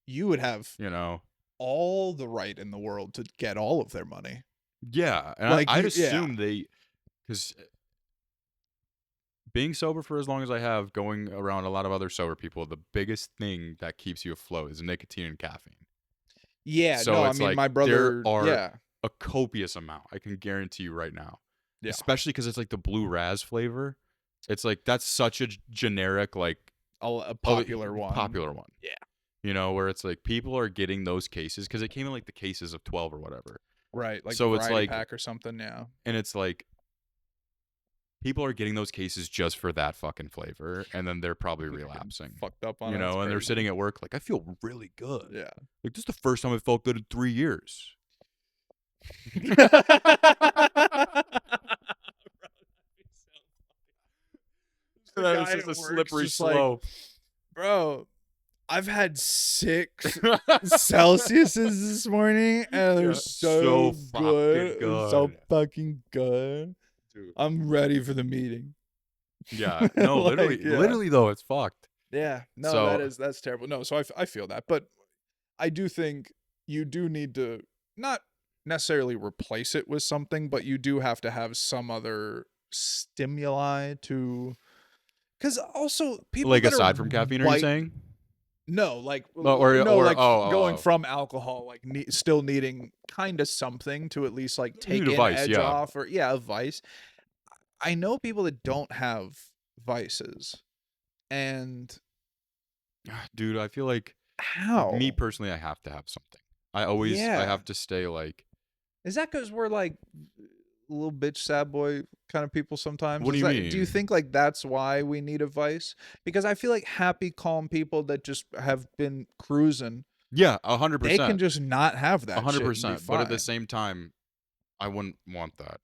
Speaker 1: You would have
Speaker 2: You know?
Speaker 1: all the right in the world to get all of their money.
Speaker 2: Yeah. And
Speaker 1: Like,
Speaker 2: I'd
Speaker 1: yeah.
Speaker 2: assume because being sober for as long as I have, going around a lot of other sober people, the biggest thing that keeps you afloat is nicotine and caffeine.
Speaker 1: Yeah,
Speaker 2: So
Speaker 1: no, I
Speaker 2: it's
Speaker 1: mean,
Speaker 2: like,
Speaker 1: my brother,
Speaker 2: there are
Speaker 1: yeah.
Speaker 2: a copious amount, I can guarantee you right now.
Speaker 1: Yeah.
Speaker 2: Especially because it's like the blue raz flavor. It's like that's such a generic, like
Speaker 1: A popular one.
Speaker 2: Popular one.
Speaker 1: Yeah.
Speaker 2: You know, where it's like people are getting those cases because it came in like the cases of 12 or whatever.
Speaker 1: Right, like
Speaker 2: So
Speaker 1: a
Speaker 2: it's
Speaker 1: variety
Speaker 2: like
Speaker 1: pack or something, yeah.
Speaker 2: and it's like people are getting those cases just for that fucking flavor, and then they're probably relapsing.
Speaker 1: Fucked up on
Speaker 2: You
Speaker 1: it.
Speaker 2: know,
Speaker 1: It's
Speaker 2: and they're
Speaker 1: crazy.
Speaker 2: sitting at work like, I feel really good.
Speaker 1: Yeah.
Speaker 2: Like this is the first time I felt good in 3 years. It's just a slippery slope.
Speaker 1: Bro, I've had 6 Celsiuses this morning, and they're
Speaker 2: Yeah,
Speaker 1: so
Speaker 2: fucking
Speaker 1: good. So
Speaker 2: good.
Speaker 1: fucking good.
Speaker 2: Dude.
Speaker 1: I'm ready for the meeting.
Speaker 2: Yeah. No,
Speaker 1: Like,
Speaker 2: literally though, it's fucked.
Speaker 1: Yeah. No,
Speaker 2: So-
Speaker 1: that's terrible. No, so I feel that, but I do think you do need to not necessarily replace it with something, but you do have to have some other stimuli to, because also people
Speaker 2: Like
Speaker 1: that
Speaker 2: aside
Speaker 1: are
Speaker 2: from caffeine, are you
Speaker 1: white-
Speaker 2: saying?
Speaker 1: No, like
Speaker 2: or-
Speaker 1: from alcohol, like still needing kind of something to at least like take
Speaker 2: need a
Speaker 1: an
Speaker 2: vice,
Speaker 1: edge
Speaker 2: yeah.
Speaker 1: off, or a vice. I know people that don't have vices, and
Speaker 2: Dude, I feel like
Speaker 1: how?
Speaker 2: me personally, I have to have something. I have to stay like.
Speaker 1: Is that because we're like little bitch sad boy kind of people sometimes?
Speaker 2: What do you
Speaker 1: Do you
Speaker 2: mean?
Speaker 1: think like that's why we need a vice? Because I feel like happy, calm people that just have been cruising,
Speaker 2: Yeah, 100%.
Speaker 1: they can just not have that.
Speaker 2: 100%. But at the
Speaker 1: fine.
Speaker 2: same time, I wouldn't want that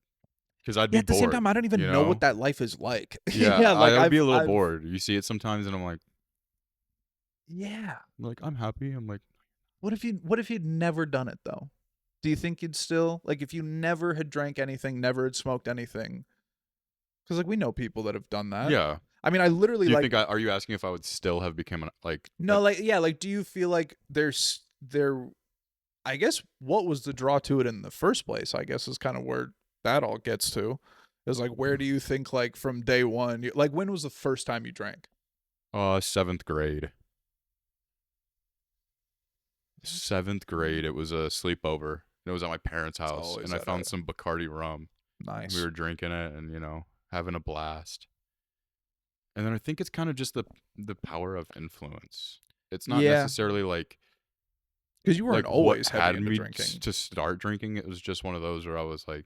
Speaker 2: because I'd be
Speaker 1: At the
Speaker 2: bored.
Speaker 1: same time, I don't even
Speaker 2: you
Speaker 1: know what that life is like.
Speaker 2: Yeah,
Speaker 1: like
Speaker 2: I'd be a little
Speaker 1: I've-
Speaker 2: bored. You see it sometimes, and I'm like,
Speaker 1: Yeah.
Speaker 2: I'm happy. I'm like,
Speaker 1: What if you'd never done it though? Do you think you'd still, like, if you never had drank anything, never had smoked anything? Because like we know people that have done that.
Speaker 2: yeah.
Speaker 1: I mean, I literally
Speaker 2: Do you
Speaker 1: like.
Speaker 2: think are you asking if I would still have become like?
Speaker 1: No, like, yeah, like, do you feel like there? I guess what was the draw to it in the first place? I guess is kind of where that all gets to. Is like, where do you think, like, from day one, like, when was the first time you drank?
Speaker 2: 7th grade. 7th grade. It was a sleepover. It was at my parents' house,
Speaker 1: always
Speaker 2: and I
Speaker 1: at
Speaker 2: found
Speaker 1: a-
Speaker 2: some Bacardi rum.
Speaker 1: Nice.
Speaker 2: We were drinking it, and having a blast. And then I think it's kind of just the power of influence. It's not
Speaker 1: Yeah.
Speaker 2: necessarily like
Speaker 1: Because you weren't
Speaker 2: like
Speaker 1: always
Speaker 2: what
Speaker 1: heavy
Speaker 2: had
Speaker 1: into
Speaker 2: me
Speaker 1: drinking.
Speaker 2: to start drinking. It was just one of those where I was like,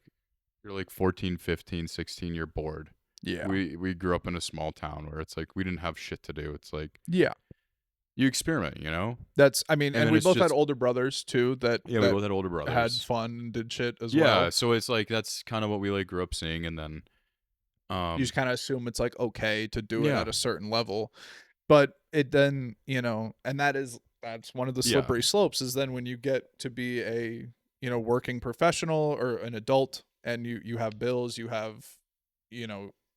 Speaker 2: you're like 14, 15, 16, you're bored.
Speaker 1: Yeah.
Speaker 2: We grew up in a small town where it's like we didn't have shit to do. It's like
Speaker 1: Yeah.
Speaker 2: you experiment,
Speaker 1: That's. I mean,
Speaker 2: And
Speaker 1: and
Speaker 2: then
Speaker 1: we
Speaker 2: it's
Speaker 1: both had
Speaker 2: just-
Speaker 1: older brothers too. That
Speaker 2: Yeah, we both had older brothers.
Speaker 1: had fun and did shit as
Speaker 2: yeah,
Speaker 1: well.
Speaker 2: so it's like that's kind of what we like grew up seeing, and then
Speaker 1: You just kind of assume it's like okay to do it
Speaker 2: Yeah.
Speaker 1: at a certain level, but it then and that's one of the
Speaker 2: Yeah.
Speaker 1: slippery slopes, is then when you get to be a working professional or an adult, and you have bills, you have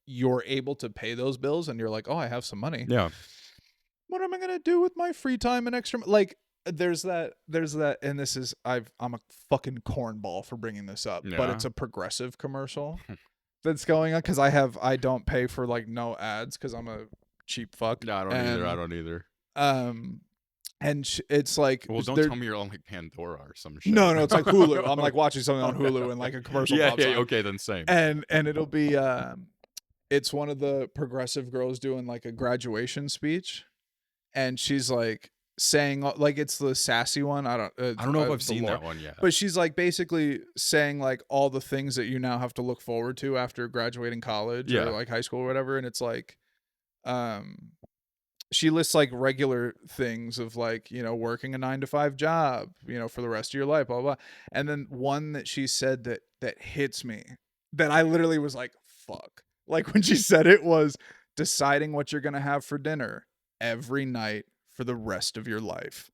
Speaker 1: you're able to pay those bills, and you're like, oh, I have some money.
Speaker 2: yeah,
Speaker 1: What am I gonna do with my free time and extra? Like, there's that, and this is I'm a fucking cornball for bringing this up, but
Speaker 2: Yeah.
Speaker 1: it's a Progressive commercial that's going on, because I don't pay for like no ads because I'm a cheap fuck.
Speaker 2: no, I don't either. I don't either.
Speaker 1: And it's like,
Speaker 2: Well, don't
Speaker 1: they're-
Speaker 2: tell me you're on like Pandora or some shit.
Speaker 1: no, it's like Hulu. I'm like watching something on Hulu, and like a commercial
Speaker 2: yeah,
Speaker 1: pops
Speaker 2: yeah,
Speaker 1: on.
Speaker 2: okay, then same.
Speaker 1: And it'll be it's one of the Progressive girls doing like a graduation speech, and she's like saying like it's the sassy one. I don't
Speaker 2: know if I've
Speaker 1: the
Speaker 2: seen
Speaker 1: lore.
Speaker 2: that one yet.
Speaker 1: But she's like basically saying like all the things that you now have to look forward to after graduating college
Speaker 2: Yeah.
Speaker 1: or like high school or whatever. And it's like, she lists like regular things of like, you know, working a 9-to-5 job, you know, for the rest of your life, blah, blah, blah. And then one that she said that hits me, that I literally was like, fuck. Like when she said it was deciding what you're going to have for dinner every night for the rest of your life.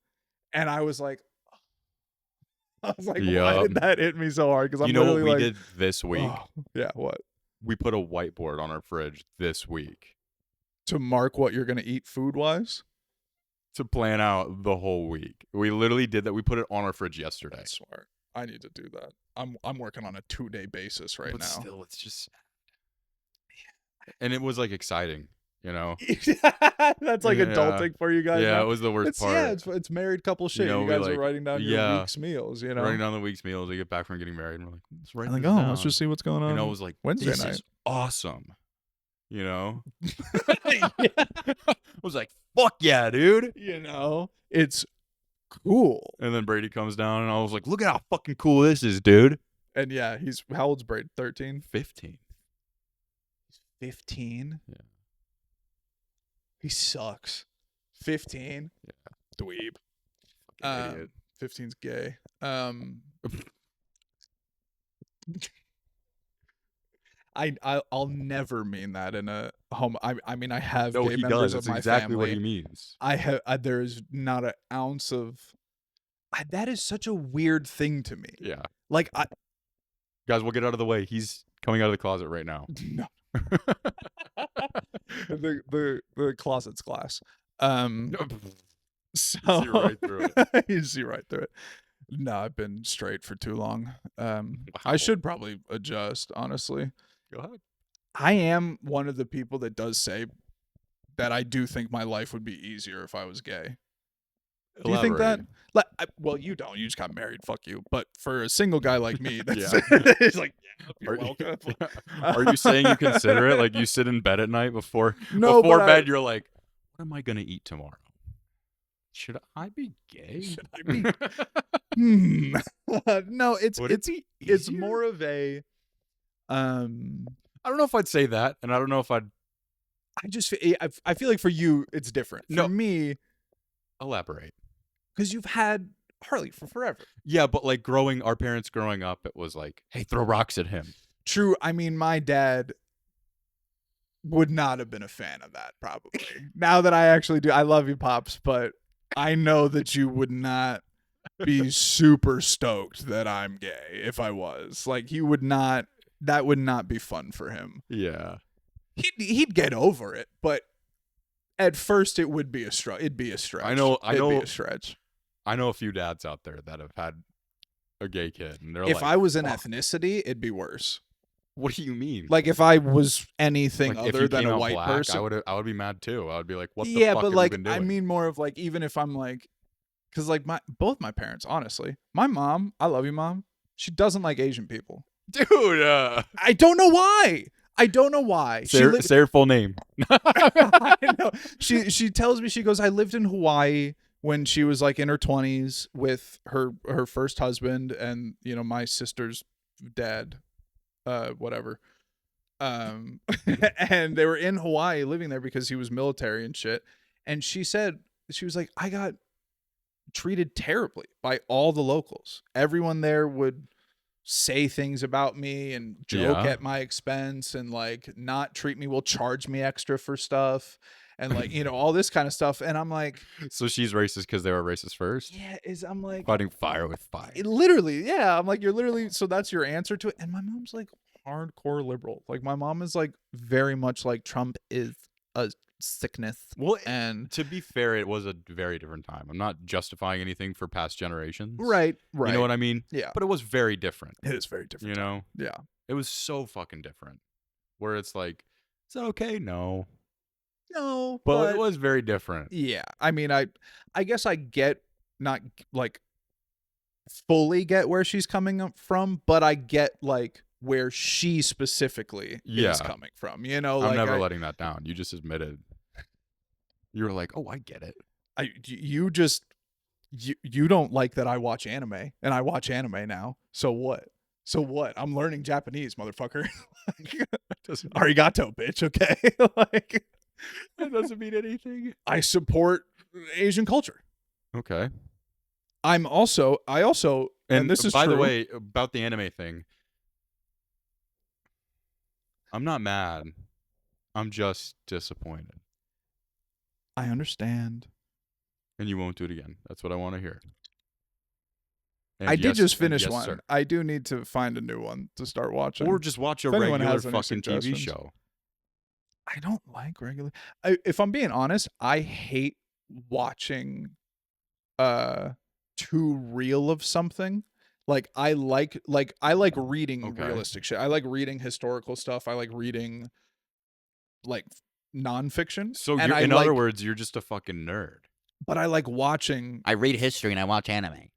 Speaker 1: And I was like, why did that hit me so hard? Because I'm
Speaker 2: you know what
Speaker 1: literally
Speaker 2: we
Speaker 1: like,
Speaker 2: did this week?
Speaker 1: oh, yeah, what?
Speaker 2: We put a whiteboard on our fridge this week
Speaker 1: To mark what you're going to eat food-wise?
Speaker 2: to plan out the whole week. We literally did that. We put it on our fridge yesterday.
Speaker 1: That's smart. I need to do that. I'm working on a 2-day basis right
Speaker 2: But
Speaker 1: now.
Speaker 2: still, it's just, and it was like exciting, you know.
Speaker 1: That's like
Speaker 2: Yeah.
Speaker 1: adulting for you guys.
Speaker 2: Yeah,
Speaker 1: now.
Speaker 2: it was the worst
Speaker 1: It's,
Speaker 2: part.
Speaker 1: yeah, it's married couple shit.
Speaker 2: know,
Speaker 1: You
Speaker 2: we,
Speaker 1: guys are
Speaker 2: like-
Speaker 1: writing down your
Speaker 2: yeah.
Speaker 1: week's meals. You know,
Speaker 2: Writing down the week's meals. We get back from getting married, and we're like, let's write
Speaker 1: I'm like,
Speaker 2: this
Speaker 1: oh,
Speaker 2: down.
Speaker 1: let's just see what's going on.
Speaker 2: You know, it was like,
Speaker 1: Wednesday
Speaker 2: this
Speaker 1: night.
Speaker 2: is awesome. You know,
Speaker 1: Yeah.
Speaker 2: I was like, fuck yeah, dude.
Speaker 1: You know, it's cool.
Speaker 2: And then Brady comes down, and I was like, look at how fucking cool this is, dude.
Speaker 1: And yeah, he's how old's Brady? 13?
Speaker 2: 15.
Speaker 1: 15?
Speaker 2: Yeah.
Speaker 1: He sucks. 15?
Speaker 2: Yeah.
Speaker 1: Dweeb.
Speaker 2: Fucking idiot.
Speaker 1: 15's gay. I'll never mean that in a home. I mean, I have
Speaker 2: No,
Speaker 1: gay
Speaker 2: he
Speaker 1: members
Speaker 2: does.
Speaker 1: of
Speaker 2: That's
Speaker 1: my
Speaker 2: exactly
Speaker 1: family.
Speaker 2: what he means.
Speaker 1: I have. There's not an ounce of. That is such a weird thing to me.
Speaker 2: Yeah.
Speaker 1: Like
Speaker 2: Guys, we'll get out of the way. He's coming out of the closet right now.
Speaker 1: no. the closet's glass. So
Speaker 2: see right through it.
Speaker 1: You see right through it. No, I've been straight for too long. I
Speaker 2: Wow.
Speaker 1: should probably adjust, honestly.
Speaker 2: Go ahead.
Speaker 1: I am one of the people that does say that I do think my life would be easier if I was gay. Do you think that? Well, you don't. You just got married. Fuck you. But for a single guy like me, that's
Speaker 2: Yeah.
Speaker 1: it's like, yeah, you're
Speaker 2: Are you-
Speaker 1: welcome.
Speaker 2: Are you saying you consider it? Like you sit in bed at night before
Speaker 1: No,
Speaker 2: before
Speaker 1: but
Speaker 2: bed, you're like, what am I gonna eat tomorrow? Should I be gay?
Speaker 1: Should I be? No, it's
Speaker 2: Would it be
Speaker 1: it's
Speaker 2: easier?
Speaker 1: more of a
Speaker 2: I don't know if I'd say that, and I don't know if I'd
Speaker 1: I feel like for you it's different. For
Speaker 2: No.
Speaker 1: me,
Speaker 2: elaborate.
Speaker 1: because you've had Harley for forever.
Speaker 2: Yeah, but like our parents growing up, it was like, hey, throw rocks at him.
Speaker 1: True. I mean, my dad would not have been a fan of that, probably. Now that I actually do, I love you, Pops, but I know that you would not be super stoked that I'm gay if I was. Like, he would not, that would not be fun for him.
Speaker 2: Yeah.
Speaker 1: He'd get over it, but at first it would be a stretch. It'd be a stretch.
Speaker 2: I know-
Speaker 1: It'd be a stretch.
Speaker 2: I know a few dads out there that have had a gay kid, and they're
Speaker 1: If
Speaker 2: like,
Speaker 1: I was an
Speaker 2: "Fuck,
Speaker 1: ethnicity, it'd be worse.
Speaker 2: what do you mean?
Speaker 1: Like, if I was anything
Speaker 2: Like, if
Speaker 1: other
Speaker 2: you
Speaker 1: than
Speaker 2: came
Speaker 1: a
Speaker 2: out
Speaker 1: white
Speaker 2: black,
Speaker 1: person,
Speaker 2: I would be mad too. I would be like, what the
Speaker 1: yeah,
Speaker 2: fuck
Speaker 1: but
Speaker 2: have
Speaker 1: like,
Speaker 2: you been doing?
Speaker 1: I mean more of like, even if I'm like, because like both my parents, honestly, my mom, I love you, Mom. She doesn't like Asian people.
Speaker 2: dude,
Speaker 1: I don't know why.
Speaker 2: say her full name.
Speaker 1: I know. She tells me, she goes, I lived in Hawaii when she was like in her 20s with her first husband and, you know, my sister's dad, whatever. And they were in Hawaii living there because he was military and shit. And she said, she was like, I got treated terribly by all the locals. Everyone there would say things about me and joke
Speaker 2: Yeah.
Speaker 1: at my expense and like not treat me well, charge me extra for stuff and like, you know, all this kind of stuff. And I'm like,
Speaker 2: So she's racist because they were racist first.
Speaker 1: yeah, I'm like,
Speaker 2: Fighting fire with fire.
Speaker 1: literally, yeah. I'm like, you're literally, so that's your answer to it. And my mom's like hardcore liberal. Like my mom is like very much like Trump is a sickness.
Speaker 2: Well,
Speaker 1: And
Speaker 2: to be fair, it was a very different time. I'm not justifying anything for past generations.
Speaker 1: right.
Speaker 2: You know what I mean?
Speaker 1: Yeah.
Speaker 2: But it was very different.
Speaker 1: It is very different.
Speaker 2: You know?
Speaker 1: Yeah.
Speaker 2: It was so fucking different. Where it's like, is that okay? No.
Speaker 1: No,
Speaker 2: But it was very different.
Speaker 1: yeah. I mean, I guess I get, not like fully get where she's coming up from, but I get like where she specifically is
Speaker 2: Yeah.
Speaker 1: coming from. You know,
Speaker 2: I'm
Speaker 1: like
Speaker 2: never letting that down. You just admitted. You were like, oh, I get it.
Speaker 1: You just you don't like that I watch anime, and I watch anime now. So what? So what? I'm learning Japanese, motherfucker. Arigato, bitch. Okay, like
Speaker 2: That doesn't mean anything.
Speaker 1: I support Asian culture.
Speaker 2: Okay.
Speaker 1: I also, and this is
Speaker 2: by
Speaker 1: true.
Speaker 2: the way, about the anime thing, I'm not mad. I'm just disappointed.
Speaker 1: I understand.
Speaker 2: And you won't do it again. That's what I want to hear. And
Speaker 1: I did just
Speaker 2: and
Speaker 1: finish
Speaker 2: yes,
Speaker 1: one.
Speaker 2: sir.
Speaker 1: I do need to find a new one to start watching.
Speaker 2: Or just watch a
Speaker 1: If anyone
Speaker 2: regular
Speaker 1: has any
Speaker 2: fucking TV
Speaker 1: suggestions.
Speaker 2: show.
Speaker 1: I don't like regular. If I'm being honest, I hate watching too real of something. Like I like reading
Speaker 2: Okay.
Speaker 1: realistic shit. I like reading historical stuff. I like reading like nonfiction.
Speaker 2: So
Speaker 1: and
Speaker 2: in other words, you're just a fucking nerd.
Speaker 1: but I like watching.
Speaker 3: I read history and I watch anime.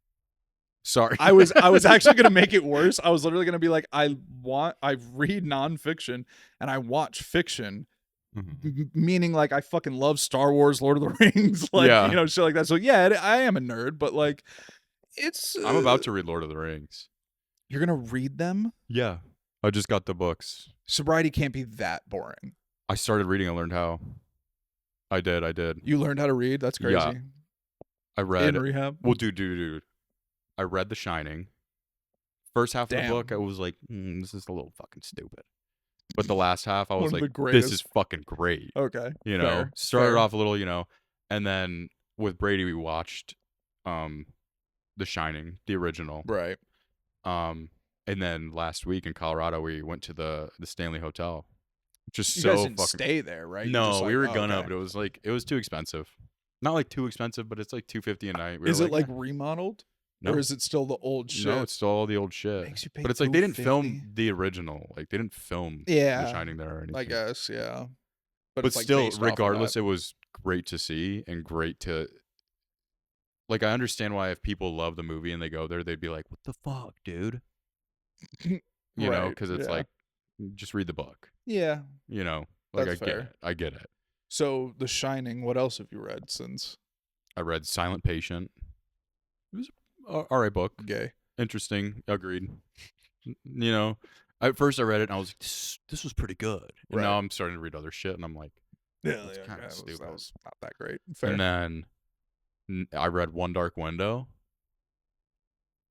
Speaker 2: Sorry.
Speaker 1: I was actually gonna make it worse. I was literally gonna be like, I read nonfiction and I watch fiction, meaning like I fucking love Star Wars, Lord of the Rings, like
Speaker 2: Yeah.
Speaker 1: you know, shit like that. So yeah, I am a nerd, but like, it's.
Speaker 2: I'm about to read Lord of the Rings.
Speaker 1: You're gonna read them?
Speaker 2: Yeah. I just got the books.
Speaker 1: Sobriety can't be that boring.
Speaker 2: I started reading. I learned how. I did.
Speaker 1: You learned how to read? That's crazy.
Speaker 2: Yeah. I read.
Speaker 1: In rehab?
Speaker 2: Well, dude. I read The Shining. First half of the
Speaker 1: Damn.
Speaker 2: book, I was like, this is a little fucking stupid. But the last half, I was
Speaker 1: One of
Speaker 2: like,
Speaker 1: the
Speaker 2: this is
Speaker 1: greatest.
Speaker 2: fucking great.
Speaker 1: Okay.
Speaker 2: You know,
Speaker 1: Fair.
Speaker 2: started
Speaker 1: Fair.
Speaker 2: off a little, you know, and then with Brady, we watched The Shining, the original.
Speaker 1: Right.
Speaker 2: And then last week in Colorado, we went to the Stanley Hotel, which is
Speaker 1: You
Speaker 2: so
Speaker 1: guys didn't
Speaker 2: fucking.
Speaker 1: stay there, right? You're
Speaker 2: No,
Speaker 1: just
Speaker 2: we
Speaker 1: like,
Speaker 2: were
Speaker 1: oh,
Speaker 2: gonna,
Speaker 1: okay.
Speaker 2: but it was too expensive. Not like too expensive, but it's like $250 a night. We
Speaker 1: Is
Speaker 2: were
Speaker 1: it like
Speaker 2: "Eh."
Speaker 1: remodeled?
Speaker 2: No.
Speaker 1: Or is it still the old shit?
Speaker 2: No, it's still all the old shit.
Speaker 1: Makes you pay
Speaker 2: But it's like they didn't film
Speaker 1: $250.
Speaker 2: the original. Like they didn't film
Speaker 1: Yeah,
Speaker 2: The Shining there or anything.
Speaker 1: I guess, yeah.
Speaker 2: But
Speaker 1: it's like
Speaker 2: still,
Speaker 1: based off of
Speaker 2: regardless,
Speaker 1: that.
Speaker 2: it was great to see and great to. Like I understand why if people love the movie and they go there, they'd be like, "What the fuck, dude?" You know,
Speaker 1: Right,
Speaker 2: because it's
Speaker 1: yeah.
Speaker 2: like, just read the book.
Speaker 1: Yeah.
Speaker 2: You know, like
Speaker 1: That's
Speaker 2: I get
Speaker 1: fair.
Speaker 2: it. I get it.
Speaker 1: So, The Shining, what else have you read since
Speaker 2: I read Silent Patient. It was a all right book.
Speaker 1: gay?
Speaker 2: Interesting. Agreed. You know, at first I read it and I was like, this was pretty good. And
Speaker 1: Right.
Speaker 2: now I'm starting to read other shit and I'm like,
Speaker 1: Yeah,
Speaker 2: That's
Speaker 1: yeah,
Speaker 2: kinda
Speaker 1: that
Speaker 2: stupid.
Speaker 1: was not that great. Fair.
Speaker 2: and then I read One Dark Window.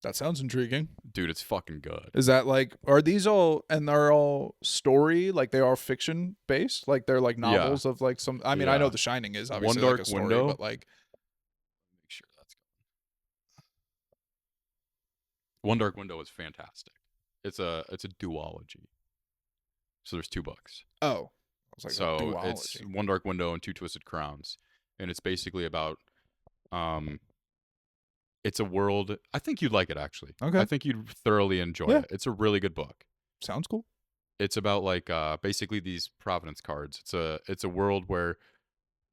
Speaker 1: That sounds intriguing.
Speaker 2: Dude, it's fucking good.
Speaker 1: Is that like, are these all, and they're all story, like they are fiction based? Like they're like novels of like some, I mean, I know
Speaker 2: Yeah.
Speaker 1: The Shining is
Speaker 2: One
Speaker 1: obviously like
Speaker 2: Dark
Speaker 1: a story,
Speaker 2: Window?
Speaker 1: but like,
Speaker 2: Make sure that's good. One Dark Window is fantastic. It's a duology. So there's 2 books.
Speaker 1: oh. I was like,
Speaker 2: So
Speaker 1: duology.
Speaker 2: it's One Dark Window and Two Twisted Crowns. And it's basically about it's a world. I think you'd like it actually.
Speaker 1: Okay.
Speaker 2: I think you'd thoroughly enjoy
Speaker 1: Yeah.
Speaker 2: it. It's a really good book.
Speaker 1: Sounds cool.
Speaker 2: It's about like basically these providence cards. It's a world where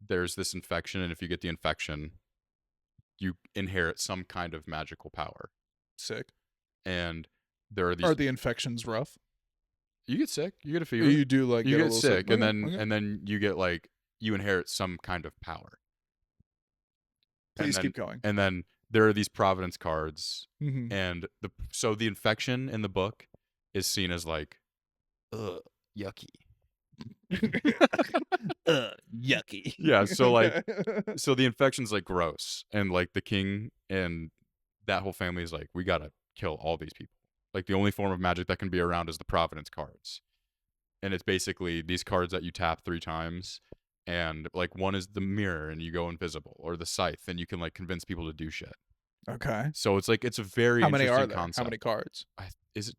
Speaker 2: there's this infection, and if you get the infection, you inherit some kind of magical power.
Speaker 1: Sick.
Speaker 2: And there are these
Speaker 1: Are the infections rough?
Speaker 2: you get sick, you get a
Speaker 1: Or
Speaker 2: fever.
Speaker 1: you do like
Speaker 2: You
Speaker 1: get a
Speaker 2: get
Speaker 1: little
Speaker 2: sick, and
Speaker 1: Okay,
Speaker 2: then
Speaker 1: okay.
Speaker 2: and then you get like you inherit some kind of power.
Speaker 1: Please
Speaker 2: and
Speaker 1: keep
Speaker 2: then,
Speaker 1: going.
Speaker 2: And then there are these providence cards,
Speaker 1: Mm-hmm.
Speaker 2: and the infection in the book is seen as like, yucky.
Speaker 3: Yucky.
Speaker 2: Yeah, so like, so the infection's like gross, and like the king and that whole family is like, we gotta kill all these people. Like the only form of magic that can be around is the providence cards, and it's basically these cards that you tap 3 times. And like one is the mirror and you go invisible, or the scythe and you can like convince people to do shit.
Speaker 1: Okay.
Speaker 2: So it's like it's a very
Speaker 1: How many
Speaker 2: interesting
Speaker 1: are there?
Speaker 2: concept.
Speaker 1: How many cards?
Speaker 2: Is it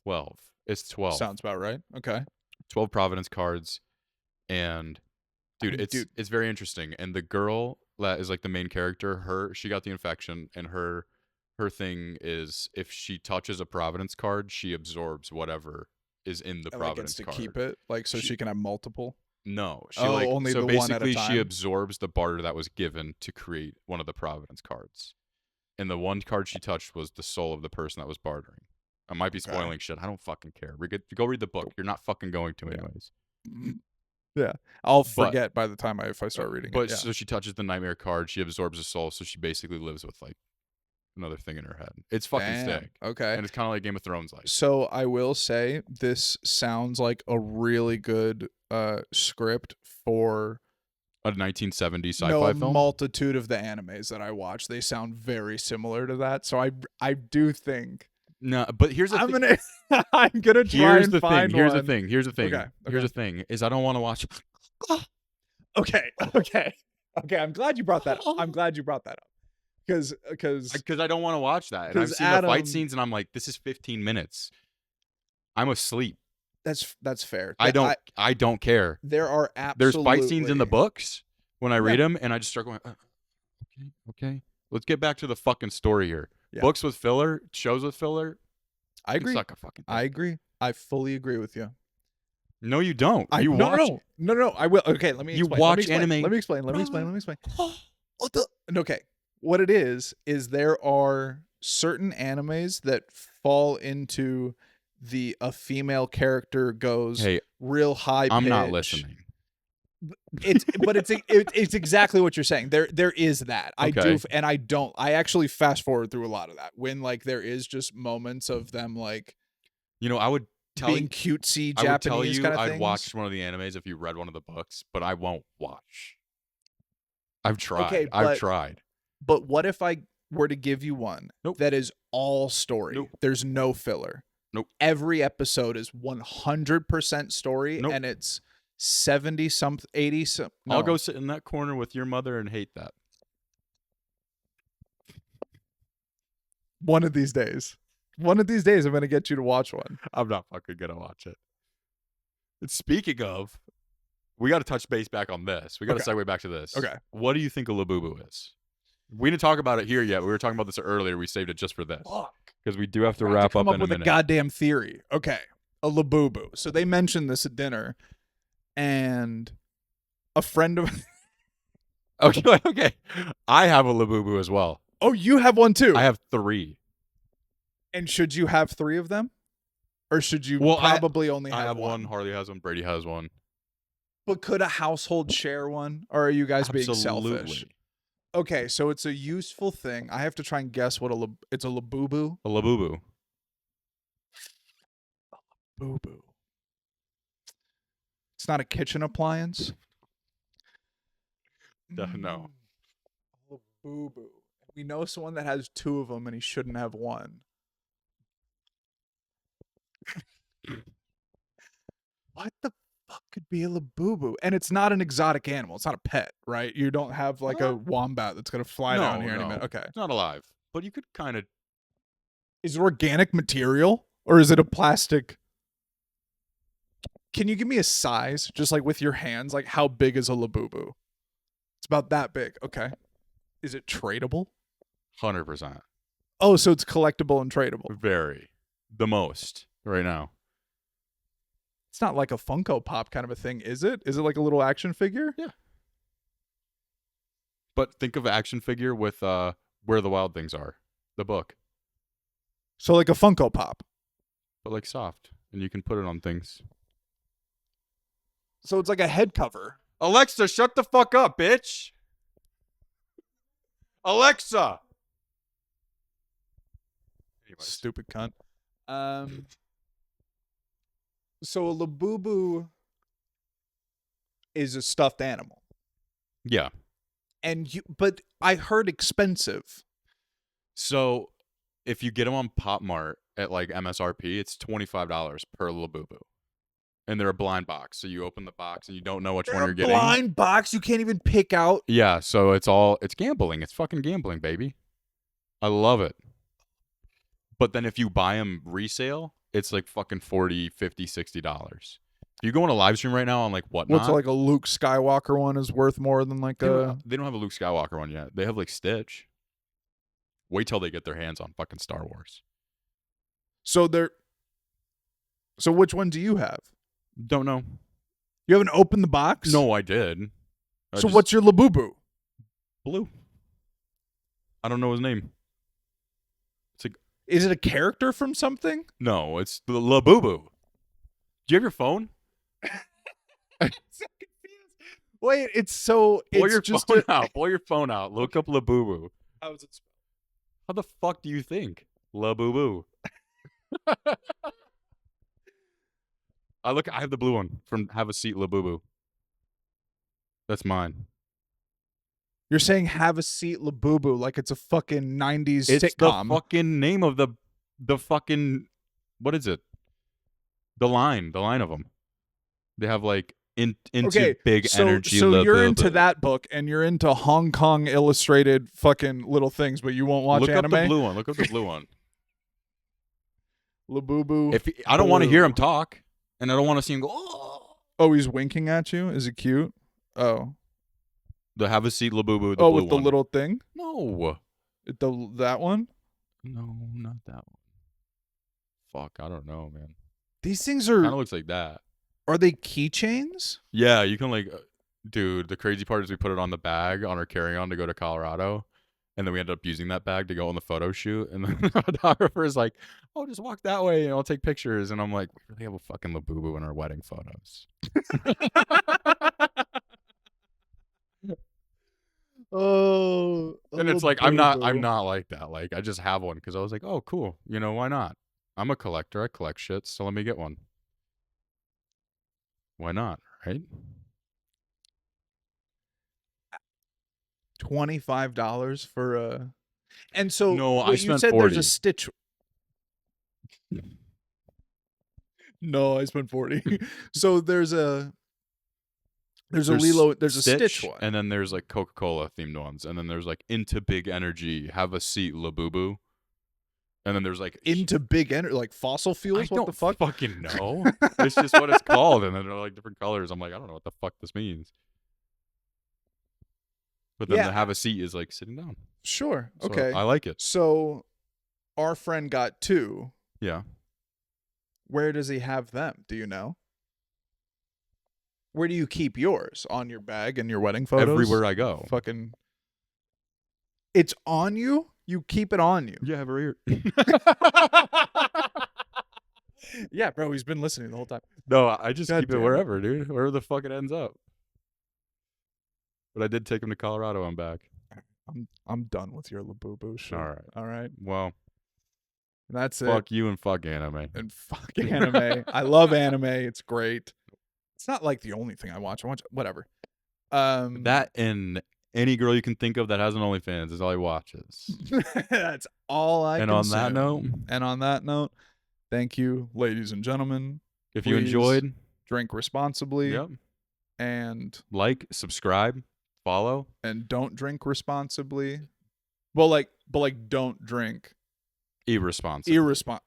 Speaker 2: 12? It's 12.
Speaker 1: Sounds about right. Okay.
Speaker 2: 12 Providence cards, and dude,
Speaker 1: mean,
Speaker 2: it's very interesting. And the girl that is like the main character, she got the infection, and her thing is if she touches a Providence card, she absorbs whatever is in the
Speaker 1: And like
Speaker 2: Providence
Speaker 1: gets to
Speaker 2: card.
Speaker 1: keep it, like so she can have multiple.
Speaker 2: No, she
Speaker 1: only
Speaker 2: so
Speaker 1: the
Speaker 2: basically
Speaker 1: one at a
Speaker 2: she
Speaker 1: time?
Speaker 2: absorbs the barter that was given to create one of the Providence cards. And the one card she touched was the soul of the person that was bartering. I might be
Speaker 1: Okay.
Speaker 2: spoiling shit. I don't fucking care. Go read the book. You're not fucking going to
Speaker 1: Yeah.
Speaker 2: anyways.
Speaker 1: Yeah. I'll
Speaker 2: But-
Speaker 1: forget by the time if I start reading
Speaker 2: But
Speaker 1: it. Yeah.
Speaker 2: so she touches the nightmare card, she absorbs a soul, so she basically lives with like another thing in her head. It's fucking
Speaker 1: Damn.
Speaker 2: sick.
Speaker 1: Okay.
Speaker 2: And it's kind of like Game of Thrones like.
Speaker 1: So I will say this sounds like a really good script for
Speaker 2: A 1970s sci-fi
Speaker 1: a
Speaker 2: film.
Speaker 1: multitude of the animes that I watch. They sound very similar to that. So I do think
Speaker 2: No, but here's the
Speaker 1: I'm
Speaker 2: thing.
Speaker 1: gonna I'm gonna try
Speaker 2: Here's
Speaker 1: and
Speaker 2: the
Speaker 1: find
Speaker 2: thing. Here's
Speaker 1: one.
Speaker 2: the thing. Here's the thing.
Speaker 1: Okay,
Speaker 2: Here's the thing. Is I don't want to watch.
Speaker 1: Okay. I'm glad you brought that up. Because
Speaker 2: Because I don't want to watch that. And I've
Speaker 1: 'Cause
Speaker 2: seen the
Speaker 1: Adam-
Speaker 2: fight scenes, and I'm like, this is 15 minutes. I'm asleep.
Speaker 1: that's fair.
Speaker 2: I don't care.
Speaker 1: There are
Speaker 2: There's
Speaker 1: absolutely
Speaker 2: fight scenes in the books when I read
Speaker 1: Yeah.
Speaker 2: them, and I just start going, okay. Let's get back to the fucking story here.
Speaker 1: Yeah.
Speaker 2: Books with filler, shows with filler.
Speaker 1: I
Speaker 2: you can
Speaker 1: agree.
Speaker 2: Suck a fucking.
Speaker 1: I agree. I fully agree with you.
Speaker 2: No, you don't. You
Speaker 1: no,
Speaker 2: watch.
Speaker 1: no. I will. Okay, let me.
Speaker 2: You
Speaker 1: Explain.
Speaker 2: watch anime.
Speaker 1: Let me explain. Okay, what it is there are certain animes that fall into a female character goes
Speaker 2: Hey,
Speaker 1: real high.
Speaker 2: I'm not
Speaker 1: pitch.
Speaker 2: listening.
Speaker 1: It's exactly what you're saying. There is that. I do,
Speaker 2: Okay.
Speaker 1: and I don't. I actually fast forward through a lot of that when like there is just moments of them like
Speaker 2: I would tell
Speaker 1: being
Speaker 2: you.
Speaker 1: cutesy
Speaker 2: I would
Speaker 1: Japanese
Speaker 2: tell you
Speaker 1: kind of
Speaker 2: I'd
Speaker 1: things.
Speaker 2: watch one of the animes if you read one of the books, but I won't watch. I've tried.
Speaker 1: Okay,
Speaker 2: I've tried.
Speaker 1: But what if I were to give you one
Speaker 2: Nope.
Speaker 1: that is all story?
Speaker 2: Nope.
Speaker 1: There's no filler.
Speaker 2: Nope.
Speaker 1: Every episode is 100% story,
Speaker 2: Nope.
Speaker 1: and it's 70 something, 80 some. No.
Speaker 2: I'll go sit in that corner with your mother and hate that.
Speaker 1: One of these days. One of these days, I'm gonna get you to watch one.
Speaker 2: I'm not fucking gonna watch it. And speaking of, we got to touch base back on this. We got to
Speaker 1: Okay.
Speaker 2: segue back to this.
Speaker 1: Okay.
Speaker 2: What do you think a Labubu is? We didn't talk about it here yet. We were talking about this earlier. We saved it just for this because we do have to
Speaker 1: Tried
Speaker 2: wrap
Speaker 1: come
Speaker 2: up in
Speaker 1: with
Speaker 2: a minute.
Speaker 1: goddamn theory. Okay, a Labubu. So they mentioned this at dinner, and a friend of.
Speaker 2: Okay. I have a Labubu as well.
Speaker 1: Oh, you have one too.
Speaker 2: I have 3.
Speaker 1: And should you have 3 of them, or should you
Speaker 2: Well,
Speaker 1: probably only
Speaker 2: I
Speaker 1: have
Speaker 2: have one. Harley has one. Brady has one.
Speaker 1: But could a household share one, or are you guys being selfish?
Speaker 2: Absolutely.
Speaker 1: Okay, so it's a useful thing. I have to try and guess what it's a Labubu.
Speaker 2: A Labubu.
Speaker 1: Boo. It's not a kitchen appliance.
Speaker 2: No.
Speaker 1: Labubu. We know someone that has 2 of them, and he shouldn't have one. What the fuck could be a Labubu? And it's not an exotic animal. It's not a pet, right? You don't have like a wombat that's gonna fly down here any minute. Okay.
Speaker 2: It's not alive, but you could kind of.
Speaker 1: Is it organic material or is it a plastic? Can you give me a size, just like with your hands? Like how big is a Labubu? It's about that big. Okay. Is it tradable?
Speaker 2: 100%.
Speaker 1: Oh, so it's collectible and tradable.
Speaker 2: Very. The most right now.
Speaker 1: It's not like a Funko Pop kind of a thing, is it? Is it like a little action figure?
Speaker 2: Yeah. But think of action figure with Where the Wild Things Are, the book.
Speaker 1: So like a Funko Pop.
Speaker 2: But like soft, and you can put it on things.
Speaker 1: So it's like a head cover.
Speaker 2: Alexa, shut the fuck up, bitch. Alexa. Anyways.
Speaker 1: Stupid cunt. So a Labubu is a stuffed animal.
Speaker 2: Yeah.
Speaker 1: But I heard expensive.
Speaker 2: So if you get them on Pop Mart at like MSRP, it's $25 per Labubu. And they're a blind box. So you open the box and you don't know which one you're getting.
Speaker 1: Blind box, you can't even pick out.
Speaker 2: Yeah, so it's gambling. It's fucking gambling, baby. I love it. But then if you buy them resale, it's like fucking $40, $50, $60. If you go on a live stream right now on like Whatnot.
Speaker 1: What's like a Luke Skywalker one is worth more than like
Speaker 2: they
Speaker 1: a.
Speaker 2: don't have a Luke Skywalker one yet. They have like Stitch. Wait till they get their hands on fucking Star Wars.
Speaker 1: So which one do you have?
Speaker 2: Don't know.
Speaker 1: You haven't opened the box?
Speaker 2: No, I did.
Speaker 1: So what's your Labubu?
Speaker 2: Blue? I don't know his name.
Speaker 1: Is it a character from something?
Speaker 2: No, it's the Labubu. Do you have your phone?
Speaker 1: Wait, it's so
Speaker 2: Pull
Speaker 1: it's
Speaker 2: your
Speaker 1: just
Speaker 2: phone out. Pull your phone out. Look up Labubu.
Speaker 1: How is it spelled?
Speaker 2: How the fuck do you think? Labubu. I have the blue one from Have a Seat Labubu. That's mine.
Speaker 1: You're saying "Have a Seat, Labubu" like it's a fucking 90s
Speaker 2: It's
Speaker 1: sitcom.
Speaker 2: the fucking name of the fucking, what is it? The line of them. They have like into
Speaker 1: Okay,
Speaker 2: big energy.
Speaker 1: so you're into
Speaker 2: Labubu.
Speaker 1: that book and you're into Hong Kong illustrated fucking little things, but you won't watch
Speaker 2: Look
Speaker 1: anime.
Speaker 2: up the blue one. Look up the blue one.
Speaker 1: Labubu.
Speaker 2: If I don't want to hear
Speaker 1: Blue.
Speaker 2: him talk, and I don't want to see him go, oh.
Speaker 1: Oh, he's winking at you. Is it cute? Oh,
Speaker 2: The Have a Seat Labubu. The
Speaker 1: oh,
Speaker 2: blue
Speaker 1: with the
Speaker 2: one.
Speaker 1: little thing.
Speaker 2: No.
Speaker 1: That one.
Speaker 2: No, not that one. Fuck, I don't know, man.
Speaker 1: These things
Speaker 2: Kind
Speaker 1: are.
Speaker 2: of looks like that.
Speaker 1: Are they keychains?
Speaker 2: Yeah, you can like, dude. The crazy part is we put it on the bag on our carry-on to go to Colorado, and then we ended up using that bag to go on the photo shoot. And the photographer is like, "Oh, just walk that way, and I'll take pictures." And I'm like, "We really have a fucking Labubu in our wedding photos."
Speaker 1: Oh,
Speaker 2: And it's like I'm not like that. Like I just have one because I was like, "Oh, cool. You know, why not? I'm a collector. I collect shit, so let me get one. Why not, right?"
Speaker 1: $25 for a. And so
Speaker 2: No, I
Speaker 1: you
Speaker 2: spent
Speaker 1: said there's
Speaker 2: 40.
Speaker 1: a Stitch. No, I spent 40. So there's a Lilo, there's a Stitch one.
Speaker 2: And then there's like Coca-Cola themed ones, and then there's like Into Big Energy, Have a Seat Labubu, and then there's like
Speaker 1: Into big energy, like fossil fuels.
Speaker 2: I
Speaker 1: What
Speaker 2: don't
Speaker 1: the fuck?
Speaker 2: fucking know. It's just what it's called, and then they're like different colors. I'm like, I don't know what the fuck this means. But then
Speaker 1: Yeah.
Speaker 2: the Have a Seat is like sitting down.
Speaker 1: Sure.
Speaker 2: So
Speaker 1: Okay.
Speaker 2: I like it.
Speaker 1: So our friend got 2.
Speaker 2: Yeah.
Speaker 1: Where does he have them? Do you know? Where do you keep yours? On your bag and your wedding photos?
Speaker 2: Everywhere I go.
Speaker 1: Fucking. It's on you? You keep it on you.
Speaker 2: Yeah, over here.
Speaker 1: Yeah, bro, he's been listening the whole time.
Speaker 2: No, I just
Speaker 1: God
Speaker 2: keep it
Speaker 1: damn it.
Speaker 2: wherever, dude. Wherever the fuck it ends up. But I did take him to Colorado and back.
Speaker 1: I'm done with your Labubu shit.
Speaker 2: All right.
Speaker 1: All right.
Speaker 2: Well,
Speaker 1: That's it.
Speaker 2: fuck you and fuck anime.
Speaker 1: And fuck anime. I love anime. It's great. It's not like the only thing I watch. I watch whatever.
Speaker 2: That and any girl you can think of that has an OnlyFans is all he watches.
Speaker 1: That's all I
Speaker 2: And
Speaker 1: consume.
Speaker 2: on that note,
Speaker 1: thank you, ladies and gentlemen.
Speaker 2: if you
Speaker 1: Please
Speaker 2: enjoyed,
Speaker 1: drink responsibly.
Speaker 2: yep,
Speaker 1: And
Speaker 2: subscribe, follow.
Speaker 1: don't drink responsibly. Well, but don't drink
Speaker 2: Irresponsible.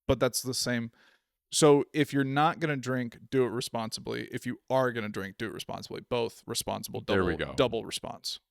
Speaker 1: But that's the same. So if you're not gonna drink, do it responsibly. If you are gonna drink, do it responsibly. Both responsible.
Speaker 2: There we go.
Speaker 1: Double response.